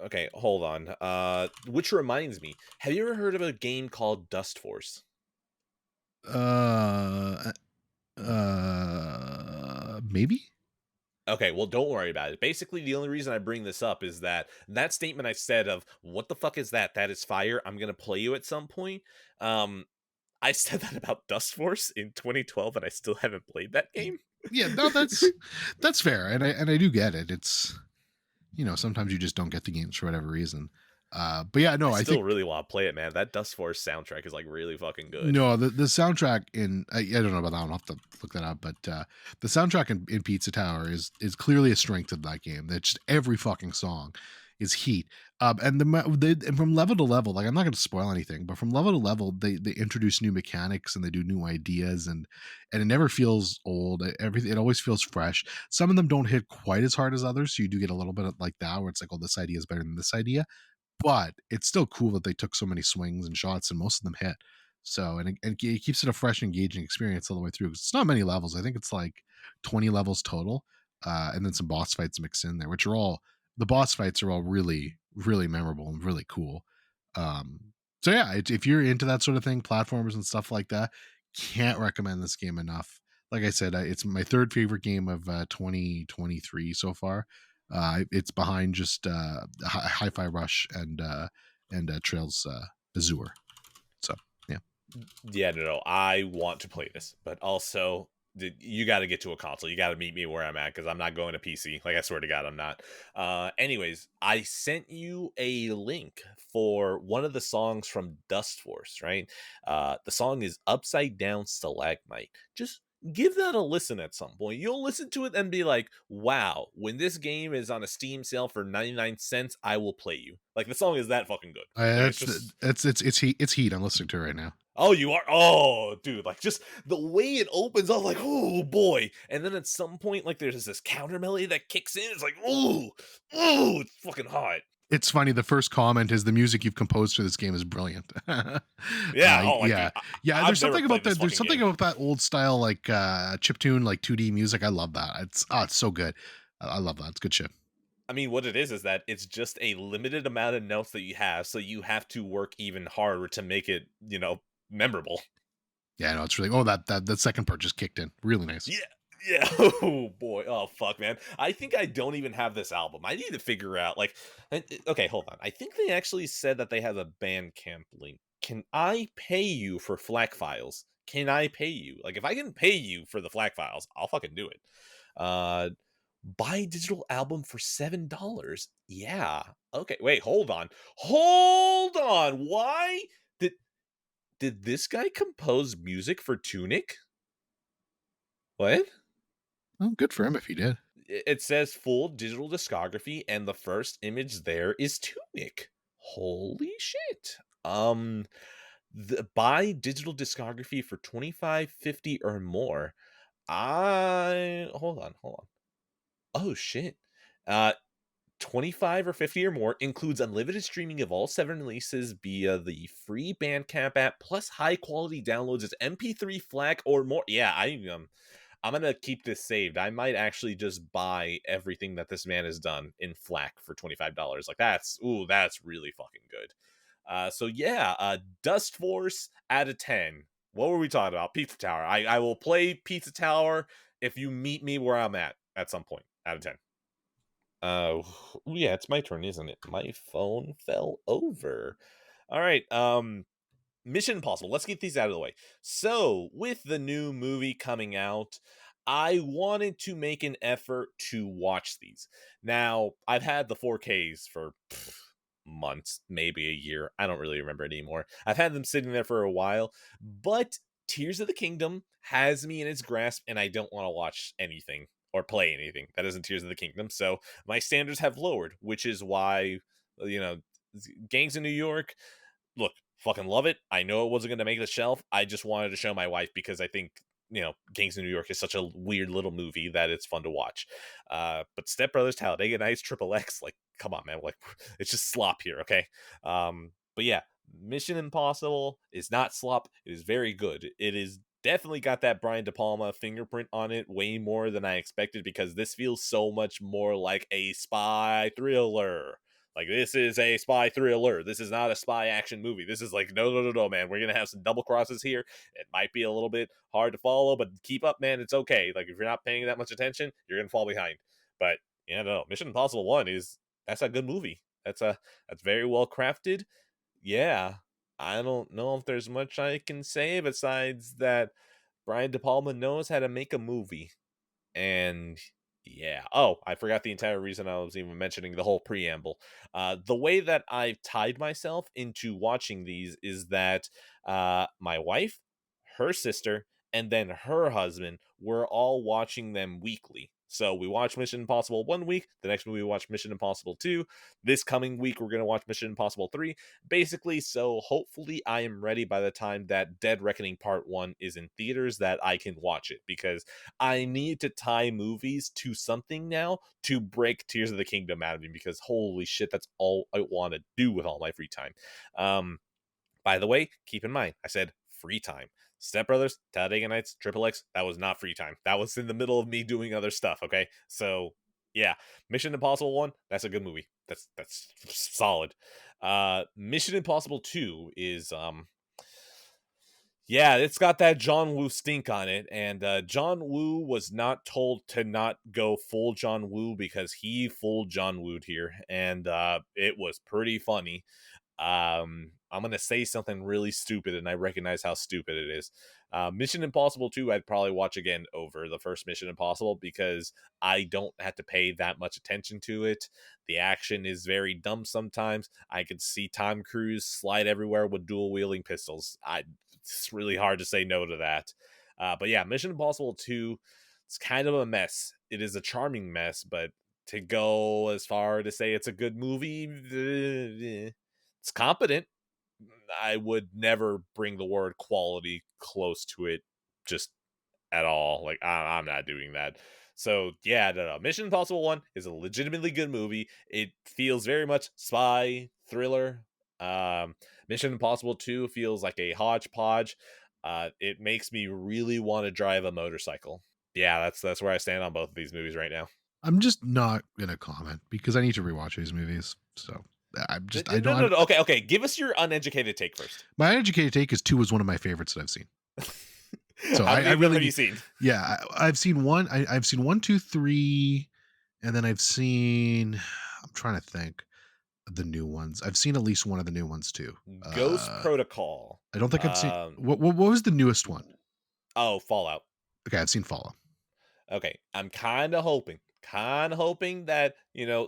Okay, hold on. Which reminds me, have you ever heard of a game called Dust Force? uh, maybe. Okay, well, don't worry about it. Basically, the only reason I bring this up is that statement I said of "What the fuck is that? That is fire. I'm gonna play you at some point." I said that about Dust Force in 2012, and I still haven't played that game. Yeah, no, that's fair, and I do get it. It's, sometimes you just don't get the games for whatever reason. But yeah, I no, I still think really want to play it, man. That Dust Force soundtrack is like really fucking good. no, the soundtrack in I don't know about that one. I'll have to look that up. But the soundtrack in Pizza Tower is clearly a strength of that game. That just every fucking song is heat. And from level to level, like I'm not going to spoil anything, but from level to level, they introduce new mechanics and they do new ideas, and it never feels old. It always feels fresh. Some of them don't hit quite as hard as others, so you do get a little bit of like that, where it's like, oh, this idea is better than this idea, but it's still cool that they took so many swings and shots and most of them hit. So, and it keeps it a fresh, engaging experience all the way through. It's not many levels. I think it's like 20 levels total. And then some boss fights mixed in there, which are all, the boss fights are all really, really memorable and really cool. So yeah, if you're into that sort of thing, platformers and stuff like that, can't recommend this game enough. Like I said, it's my third favorite game of 2023 so far. It's behind just Hi-Fi Rush and Trails Azure. So yeah, Yeah, no, I want to play this, but also you got to get to a console. You got to meet me where I'm at because I'm not going to PC. Like I swear to God, I'm not. Anyways, I sent you a link for one of the songs from Dust Force. Right, the song is "Upside Down Stalagmite." Just give that a listen at some point. You'll listen to it and be like, "Wow!" When this game is on a Steam sale for 99 cents, I will play you. Like the song is that fucking good. Like it's just it's heat. I'm listening to it right now. oh, you are? Oh, dude, like just the way it opens up, like, oh boy. And then at some point, like there's this counter melody that kicks in. It's like, ooh, it's fucking hot. It's funny. The first comment is the music you've composed for this game is brilliant. Yeah. Oh, like, Yeah, dude, yeah. I've There's never something played about this that. There's fucking something game. about that old style like chiptune, like 2D music. I love that. It's so good. I love that. It's good shit. I mean, what it is that it's just a limited amount of notes that you have, so you have to work even harder to make it, memorable. Yeah, no, it's really. Oh, that second part just kicked in. Really nice. Yeah. Yeah. Oh boy. Oh fuck, man. I think I don't even have this album. I need to figure out okay, hold on. I think they actually said that they have a Bandcamp link. Can I pay you for FLAC files? Can I pay you? Like if I can pay you for the FLAC files, I'll fucking do it. Uh Buy digital album for $7. Yeah. Okay. Wait, hold on. Hold on. Why did this guy compose music for Tunic? What? Oh, good for him if he did. It says full digital discography, and the first image there is Tunic. Holy shit. Buy digital discography for 25, 50 or more. I hold on. Oh shit. Uh 25 or 50 or more includes unlimited streaming of all 7 releases via the free Bandcamp app plus high quality downloads as MP3 FLAC or more. Yeah, I'm gonna keep this saved. I might actually just buy everything that this man has done in FLAC for $25. Like that's really fucking good. So yeah, Dust Force out of 10. What were we talking about? Pizza Tower. I will play Pizza Tower if you meet me where I'm at some point. Out of 10. Yeah, it's my turn, isn't it? My phone fell over. All right. Mission Impossible. Let's get these out of the way. So, with the new movie coming out, I wanted to make an effort to watch these. Now, I've had the 4Ks for months, maybe a year. I don't really remember anymore. I've had them sitting there for a while, but Tears of the Kingdom has me in its grasp, and I don't want to watch anything or play anything that isn't Tears of the Kingdom. So my standards have lowered, which is why, you know, Gangs in New York, look, fucking love it. I know it wasn't going to make the shelf. I just wanted to show my wife because I think, Gangs in New York is such a weird little movie that it's fun to watch. But Step Brothers, Talladega Nights, Triple X, like, come on, man. Like, it's just slop here, okay? But yeah, Mission Impossible is not slop. It is very good. It is definitely got that Brian De Palma fingerprint on it way more than I expected because this feels so much more like a spy thriller. Like, this is a spy thriller. This is not a spy action movie. This is like, no, man. We're going to have some double crosses here. It might be a little bit hard to follow, but keep up, man. It's okay. Like, if you're not paying that much attention, you're going to fall behind. But, no. Mission Impossible 1 that's a good movie. That's very well crafted. Yeah. I don't know if there's much I can say besides that Brian De Palma knows how to make a movie. And yeah. Oh, I forgot the entire reason I was even mentioning the whole preamble. The way that I've tied myself into watching these is that my wife, her sister, and then her husband were all watching them weekly. So we watch Mission Impossible 1 week. The next week we watch Mission Impossible 2. This coming week we're going to watch Mission Impossible 3. Basically, so hopefully I am ready by the time that Dead Reckoning Part 1 is in theaters that I can watch it. Because I need to tie movies to something now to break Tears of the Kingdom out of me. Because holy shit, that's all I want to do with all my free time. By the way, keep in mind, I said free time. Step Brothers, Talladega Nights, Triple X, that was not free time. That was in the middle of me doing other stuff, okay? So, yeah. Mission Impossible 1, that's a good movie. That's solid. Mission Impossible 2 is yeah, it's got that John Woo stink on it, and John Woo was not told to not go full John Woo because he full John Woo'd here, and it was pretty funny. I'm gonna say something really stupid, and I recognize how stupid it is. Mission Impossible 2, I'd probably watch again over the first Mission Impossible because I don't have to pay that much attention to it. The action is very dumb sometimes. I could see Tom Cruise slide everywhere with dual wielding pistols. It's really hard to say no to that. But yeah, Mission Impossible 2, it's kind of a mess. It is a charming mess, but to go as far to say it's a good movie, it's competent. I would never bring the word quality close to it just at all. Like, I'm not doing that. So, yeah, no. Mission Impossible 1 is a legitimately good movie. It feels very much spy, thriller. Mission Impossible 2 feels like a hodgepodge. It makes me really want to drive a motorcycle. Yeah, that's where I stand on both of these movies right now. I'm just not gonna comment because I need to rewatch these movies. So I No, don't. no, no. Okay. Give us your uneducated take first. My uneducated take is 2 was one of my favorites that I've seen. So How many I of them really have you seen? Yeah, I've seen one. I've seen 1, 2, 3, and then I've seen. I'm trying to think the new ones. I've seen at least one of the new ones too. Ghost Protocol. I don't think I've seen. What was the newest one? Oh, Fallout. Okay, I've seen Fallout. Okay, I'm kind of hoping kind of hoping that,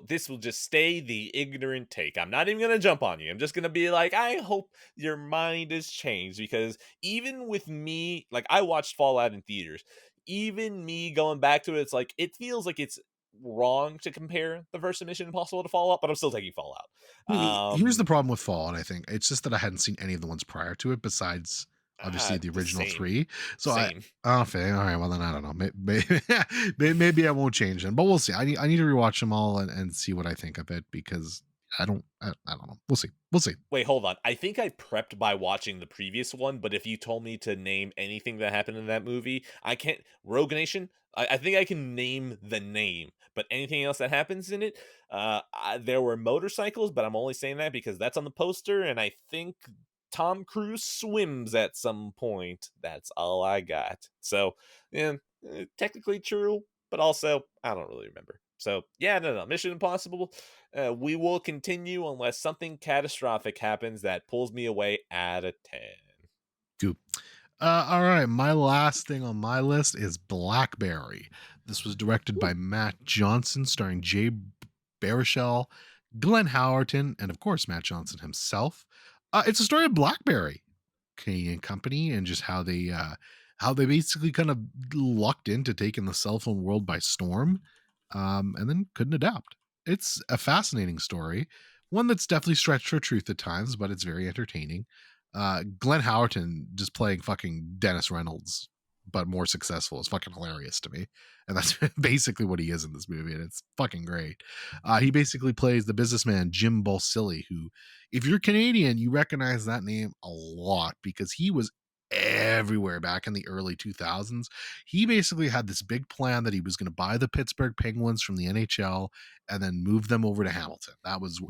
this will just stay the ignorant take. I'm not even going to jump on you. I'm just going to be like, I hope your mind has changed, because even with me, like, I watched Fallout in theaters. Even me going back to it, it's like, it feels like it's wrong to compare the first Mission Impossible to Fallout, but I'm still taking Fallout. Here's the problem with Fallout, I think. It's just that I hadn't seen any of the ones prior to it besides obviously the The original same. 3. So Same. okay, all right, well then I don't know. Maybe I won't change them, but we'll see. I need to rewatch them all and see what I think of it because I don't know. We'll see. We'll see. Wait, hold on. I think I prepped by watching the previous one, but if you told me to name anything that happened in that movie, I can't. Rogue Nation? I think I can name the name, but anything else that happens in it, there were motorcycles, but I'm only saying that because that's on the poster, and I think Tom Cruise swims at some point. That's all I got. So, yeah, technically true, but also I don't really remember. So, yeah, no. Mission Impossible, we will continue unless something catastrophic happens that pulls me away out of 10. Goop. All right, my last thing on my list is Blackberry. This was directed by Matt Johnson, starring Jay Baruchel, Glenn Howerton, and of course Matt Johnson himself. It's a story of Blackberry, Canadian company, and just how they basically kind of lucked into taking the cell phone world by storm, and then couldn't adapt. It's a fascinating story, one that's definitely stretched for truth at times, but it's very entertaining. Glenn Howerton just playing fucking Dennis Reynolds, but more successful is fucking hilarious to me. And that's basically what he is in this movie. And it's fucking great. He basically plays the businessman, Jim Balsillie, who, if you're Canadian, you recognize that name a lot because he was everywhere back in the early 2000s. He basically had this big plan that he was going to buy the Pittsburgh Penguins from the NHL and then move them over to Hamilton.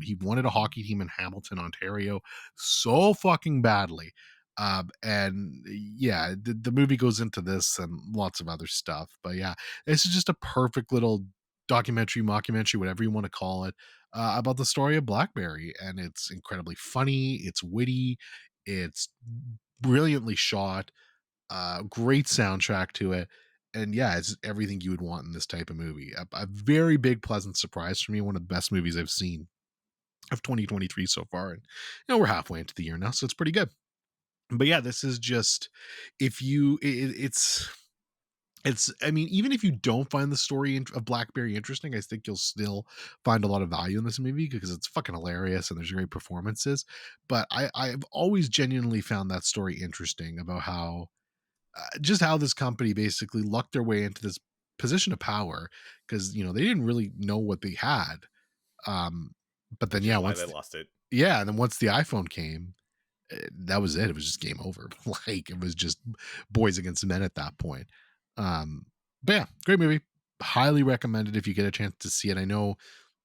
He wanted a hockey team in Hamilton, Ontario so fucking badly. And yeah, the movie goes into this and lots of other stuff. But yeah, this is just a perfect little documentary, mockumentary, whatever you want to call it, about the story of Blackberry. And it's incredibly funny, it's witty, it's brilliantly shot, great soundtrack to it. And yeah, it's everything you would want in this type of movie. A very big, pleasant surprise for me. One of the best movies I've seen of 2023 so far. And we're halfway into the year now, so it's pretty good. But yeah, this is just, if you it's I mean, even if you don't find the story of Blackberry interesting, I think you'll still find a lot of value in this movie because it's fucking hilarious and there's great performances. But I've always genuinely found that story interesting about how just how this company basically lucked their way into this position of power because they didn't really know what they had. But then Which is yeah, why they lost it. and then once the iPhone came, that was it. It was just game over. Like it was just boys against men at that point. But yeah, great movie. Highly recommended if you get a chance to see it. I know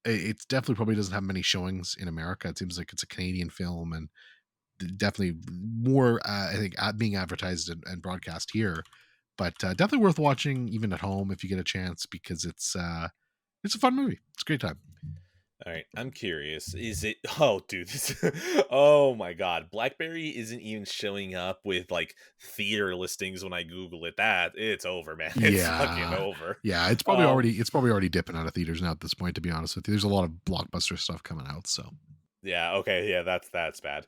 it's definitely probably doesn't have many showings in America. It seems like it's a Canadian film and definitely more, I think, being advertised and broadcast here. But definitely worth watching even at home if you get a chance because it's a fun movie. It's a great time. All right, I'm curious. Is it? Oh, dude, oh my God, Blackberry isn't even showing up with like theater listings when I Google it. It's over, man. It's fucking Yeah, over. yeah. It's probably already dipping out of theaters now at this point. To be honest with you, there's a lot of blockbuster stuff coming out. So Yeah, okay, yeah, that's bad.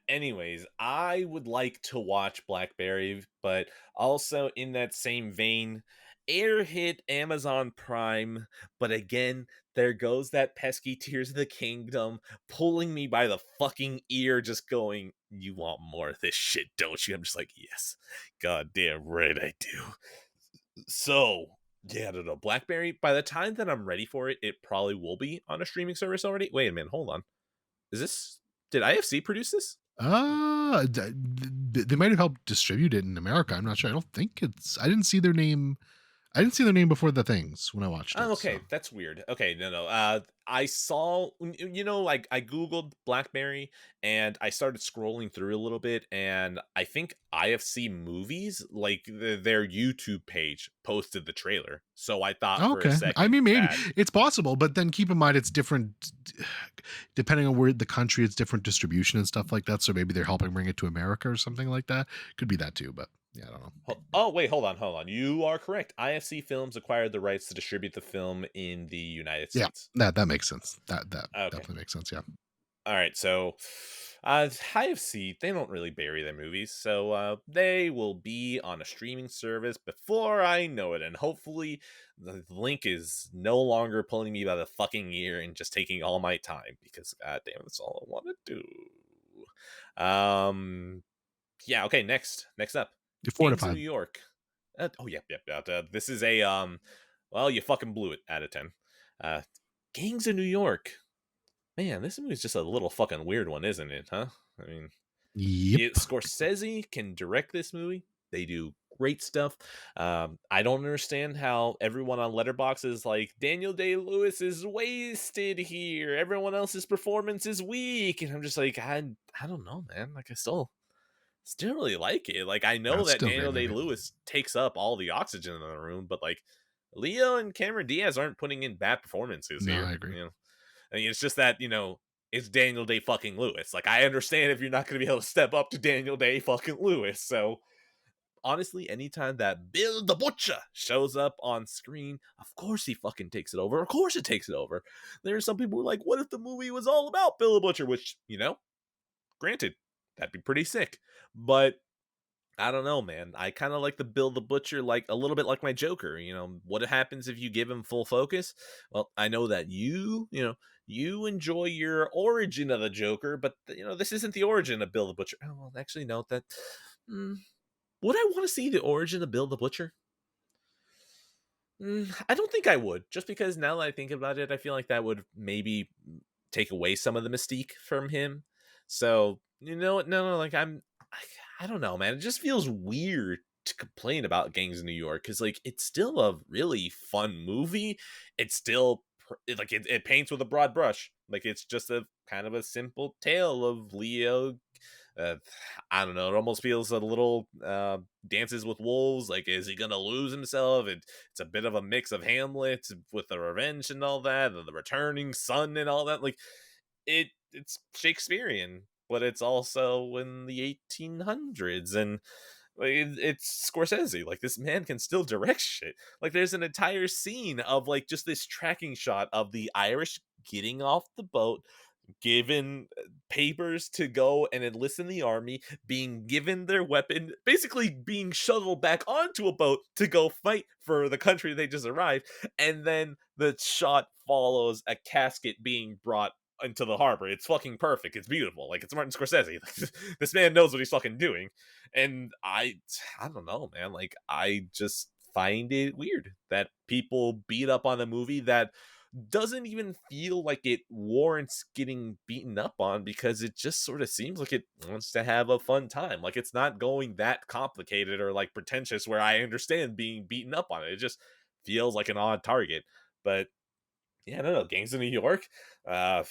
Anyways, I would like to watch Blackberry, but also in that same vein, Air hit Amazon Prime, but again, there goes that pesky Tears of the Kingdom pulling me by the fucking ear, just going, "You want more of this shit, don't you?" I'm just like, "Yes, goddamn right I do." So, yeah, I don't know. Blackberry, by the time that I'm ready for it, it probably will be on a streaming service already. Wait a minute, hold on. Did IFC produce this? they might have helped distribute it in America. I'm not sure. I didn't see their name. I didn't see their name before the things when I watched Oh, it. So okay, that's weird. Okay, no. I saw, like I googled Blackberry and I started scrolling through a little bit, and I think IFC Movies, like their YouTube page, posted the trailer. So I thought for a okay. I second mean, maybe that. it's possible, but then keep in mind it's different depending on where the country. It's different distribution and stuff like that. So maybe they're helping bring it to America or something like that. Could be that too, but Yeah, I don't know. Oh wait, hold on. You are correct. IFC Films acquired the rights to distribute the film in the United Yeah, States. that makes sense. That Okay. definitely makes sense. Yeah. All right, so IFC, they don't really bury their movies, so they will be on a streaming service before I know it, and hopefully the link is no longer pulling me by the fucking ear and just taking all my time because god damn, that's all I want to do. Yeah, okay, next up, You're 4 to Gangs of 5. New York. Oh yep. This is a well, you fucking blew it out of 10. Uh, Gangs of New York. Man, this movie's just a little fucking weird one, isn't it, huh? I mean, Yep. Scorsese can direct this movie. They do great stuff. I don't understand how everyone on Letterboxd is like, Daniel Day-Lewis is wasted here. Everyone else's performance is weak. And I'm just like, I don't know, man. Like, I still really like it. Like, I Yeah, know it's that still a great Daniel movie. Day-Lewis takes up all the oxygen in the room, but like, Leo and Cameron Diaz aren't putting in bad performances No, here. I agree. I mean, it's just that, it's Daniel Day fucking Lewis. Like, I understand if you're not going to be able to step up to Daniel Day fucking Lewis. So, honestly, anytime that Bill the Butcher shows up on screen, of course he fucking takes it over. Of course it takes it over. There are some people who are like, what if the movie was all about Bill the Butcher? Which, granted, that'd be pretty sick. But I don't know, man. I kind of like the Bill the Butcher, like a little bit like my Joker. What happens if you give him full focus? Well, I know that you enjoy your origin of the Joker, but this isn't the origin of Bill the Butcher. Oh, well, actually, note that. Mm, would I want to see the origin of Bill the Butcher? I don't think I would, just because now that I think about it, I feel like that would maybe take away some of the mystique from him. So you know what? No, like I don't know, man. It just feels weird to complain about Gangs of New York because like it's still a really fun movie. It's still like it paints with a broad brush. Like it's just a kind of a simple tale of Leo. Uh, I don't know. It almost feels a little Dances with Wolves. Like, is he gonna lose himself? It's a bit of a mix of Hamlet with the revenge and all that, and the returning son and all that. Like, it's Shakespearean, but it's also in the 1800s, and like, it's Scorsese. Like, this man can still direct shit. Like, there's an entire scene of like just this tracking shot of the Irish getting off the boat, given papers to go and enlist in the army, being given their weapon, basically being shuttled back onto a boat to go fight for the country they just arrived, and then the shot follows a casket being brought into the harbor. It's fucking perfect. It's beautiful. Like, it's Martin Scorsese. This man knows what he's fucking doing. And I don't know, man. Like, I just find it weird that people beat up on a movie that doesn't even feel like it warrants getting beaten up on, because it just sort of seems like it wants to have a fun time. Like, it's not going that complicated or like pretentious where I understand being beaten up on it. It just feels like an odd target. But yeah, I don't know. Gangs of New York. Uh,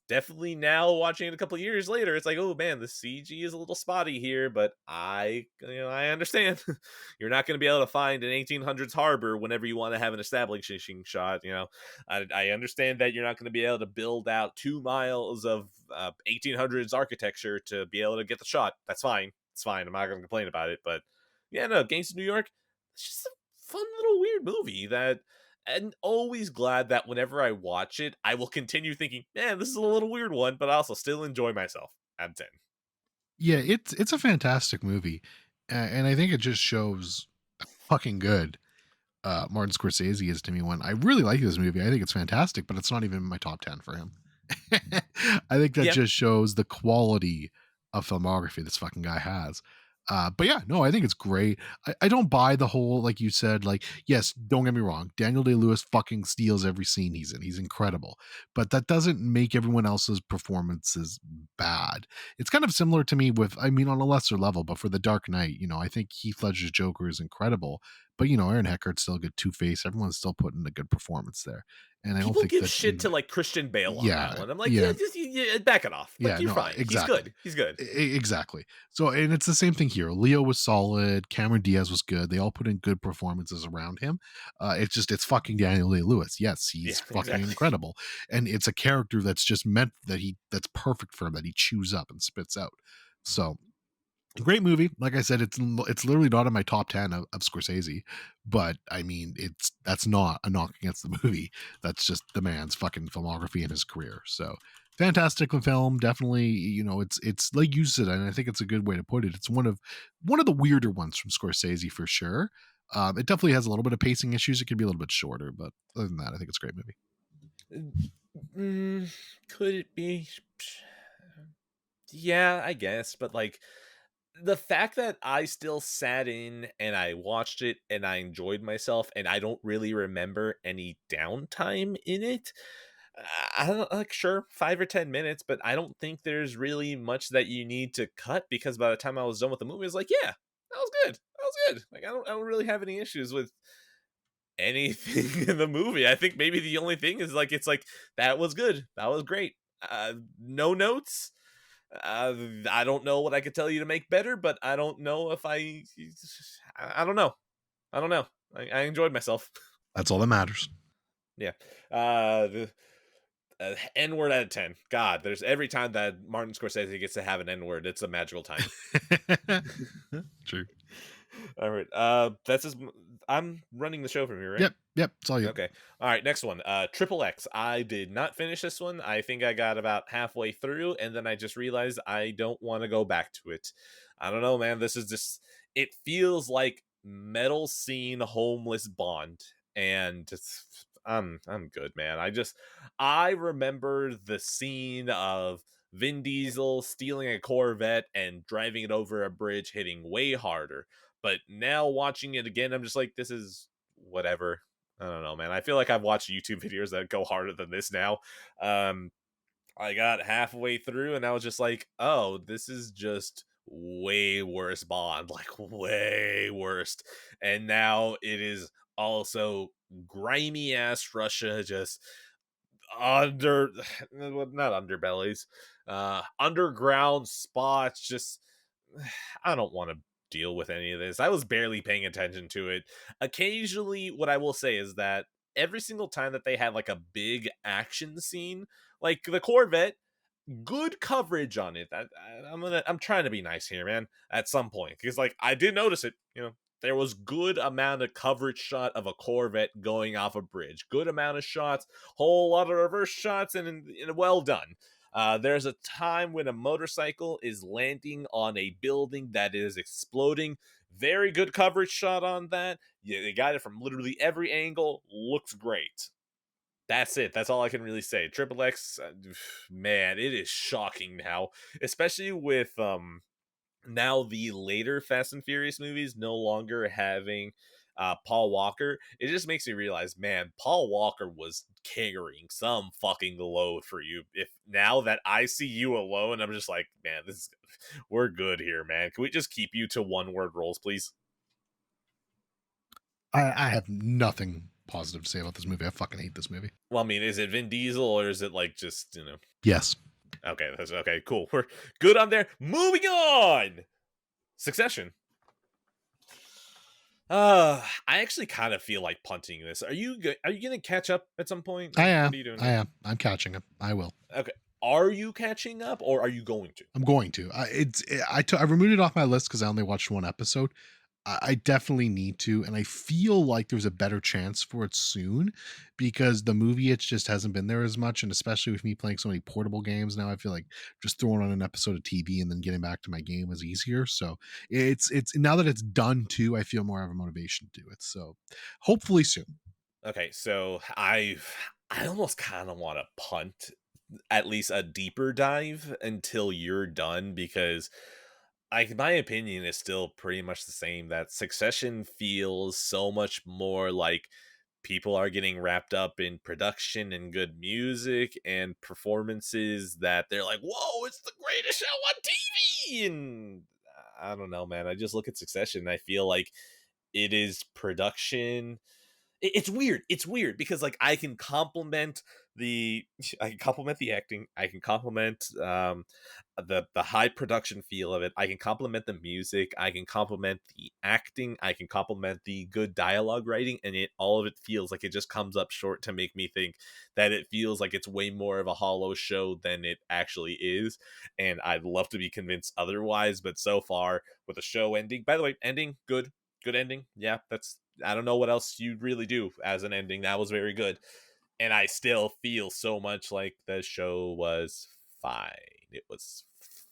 Definitely now watching it a couple years later, it's like, oh man, the CG is a little spotty here, but I understand. You're not going to be able to find an 1800s harbor whenever you want to have an establishing shot. I understand that you're not going to be able to build out 2 miles of 1800s architecture to be able to get the shot. That's fine. It's fine. I'm not going to complain about it. But yeah, no, Gangs of New York. It's just a fun little weird movie that, and always glad that whenever I watch it, I will continue thinking, man, this is a little weird one, but I also still enjoy myself. At 10. Yeah, it's a fantastic movie, and I think it just shows fucking good Martin Scorsese is to me. When I really like this movie, I think it's fantastic, but it's not even in my top 10 for him. I think that Yeah, just shows the quality of filmography this fucking guy has. But yeah, no, I think it's great. I don't buy the whole, like you said, like, yes, don't get me wrong. Daniel Day-Lewis fucking steals every scene he's in. He's incredible. But that doesn't make everyone else's performances bad. It's kind of similar to me with, I mean, on a lesser level, but for The Dark Knight, I think Heath Ledger's Joker is incredible. But, Aaron Eckhardt's still a good Two-Face. Everyone's still putting a good performance there. And I don't people think give that, shit to like Christian Bale on that yeah, one. I'm like, yeah, yeah, just yeah, back it off. Like, yeah, you're no, fine. He's exactly. good. He's good. Exactly. So, and it's the same thing here. Leo was solid. Cameron Diaz was good. They all put in good performances around him. It's fucking Daniel Day-Lewis. Yes, Yeah, he's fucking exactly. incredible, and it's a character that's just meant that's perfect for him, that he chews up and spits out. So, Great movie. Like I said, it's literally not in my top 10 of Scorsese, but I mean, that's not a knock against the movie. That's just the man's fucking filmography and his career. So fantastic film. Definitely, it's like you said, and I think it's a good way to put it. It's one of the weirder ones from Scorsese for sure. It definitely has a little bit of pacing issues. It could be a little bit shorter, but other than that, I think it's a great movie. Could it be? Yeah, I guess, but like the fact that I still sat in and I watched it and I enjoyed myself and I don't really remember any downtime in it. I don't like sure 5 or 10 minutes, but I don't think there's really much that you need to cut because by the time I was done with the movie, I was like, yeah, that was good. That was good. Like I don't really have any issues with anything in the movie. I think maybe the only thing is like it's like that was good. That was great. No notes. I don't know what I could tell you to make better, but I don't know if I don't know. I don't know. I enjoyed myself. That's all that matters. Yeah. The N word out of 10. God, there's every time that Martin Scorsese gets to have an N word, it's a magical time. True. All right. That's just I'm running the show from here, right? Yep. It's all you. Okay. All right, next one. Triple X. I did not finish this one. I think I got about halfway through and then I just realized I don't want to go back to it. I don't know, man. This is just it feels like metal scene homeless Bond and I'm good, man. I remember the scene of Vin Diesel stealing a Corvette and driving it over a bridge hitting way harder. But now watching it again, I'm just like, this is whatever. I don't know, man. I feel like I've watched YouTube videos that go harder than this now. Um, I got halfway through and I was just like, oh, this is just way worse Bond, like way worse. And now it is also grimy ass Russia, just under, well, not underbellies, underground spots. Just, I don't want to deal with any of this. I was barely paying attention to it. Occasionally, what I will say is that every single time that they had like a big action scene, like the Corvette, good coverage on it. I'm trying to be nice here, man. At some point, because like I did notice it. There was good amount of coverage shot of a Corvette going off a bridge. Good amount of shots, whole lot of reverse shots, and well done. There's a time when a motorcycle is landing on a building that is exploding. Very good coverage shot on that. Yeah, they got it from literally every angle. Looks great. That's it. That's all I can really say. Triple X, man, it is shocking now, especially with now the later Fast and Furious movies no longer having Paul Walker. It just makes me realize, man, Paul Walker was carrying some fucking load for you. If now that I see you alone, I'm just like, man, we're good here, man. Can we just keep you to one word roles, please? I have nothing positive to say about this movie. I fucking hate this movie. Well, I mean, is it Vin Diesel or is it like just, Yes. Okay, that's okay, cool. We're good on there. Moving on. Succession. I actually kind of feel like punting this. Are you going to catch up at some point? I am. What are you doing? I am. I'm catching up. I will. Okay. Are you catching up or are you going to? I'm going to. I removed it off my list because I only watched one episode. I definitely need to, and I feel like there's a better chance for it soon because the movie it just hasn't been there as much, and especially with me playing so many portable games now, I feel like just throwing on an episode of TV and then getting back to my game is easier. So it's now that it's done too, I feel more of a motivation to do it. So hopefully soon. Okay, so I almost kind of want to punt at least a deeper dive until you're done because my opinion is still pretty much the same that Succession feels so much more like people are getting wrapped up in production and good music and performances that they're like, whoa, it's the greatest show on TV. And I don't know, man. I just look at Succession and I feel like it is production. It's weird. It's weird because like I can compliment the acting. I can compliment the high production feel of it. I can compliment the music, I can compliment the acting, I can compliment the good dialogue writing, and it all of it feels like it just comes up short to make me think that it feels like it's way more of a hollow show than it actually is. And I'd love to be convinced otherwise, but so far with the show ending, by the way, ending good ending. Yeah, that's, I don't know what else you really do as an ending. That was very good. And I still feel so much like the show was fine. It was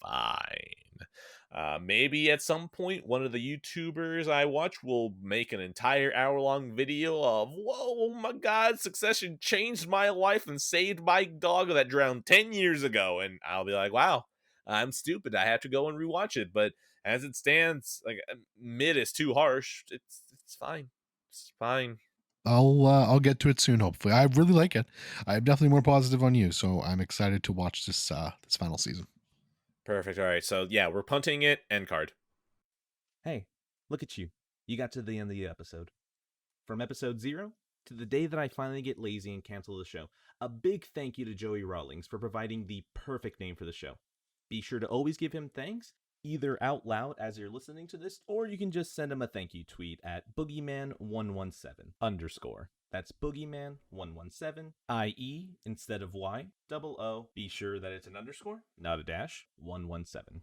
fine. Maybe at some point, one of the YouTubers I watch will make an entire hour-long video of, whoa, oh my god, Succession changed my life and saved my dog that drowned 10 years ago. And I'll be like, wow, I'm stupid. I have to go and rewatch it. But as it stands, like, mid is too harsh. It's fine. It's fine. I'll get to it soon. Hopefully, I really like it. I'm definitely more positive on you, so I'm excited to watch this final season. Perfect. All right. So yeah, we're punting it. End card. Hey, look at you. You got to the end of the episode. From episode 0 to the day that I finally get lazy and cancel the show, a big thank you to Joey Rawlings for providing the perfect name for the show. Be sure to always give him thanks, either out loud as you're listening to this, or you can just send him a thank you tweet at boogeyman117_. That's boogeyman117, IE instead of Y, double O. Be sure that it's an underscore, not a dash, 117.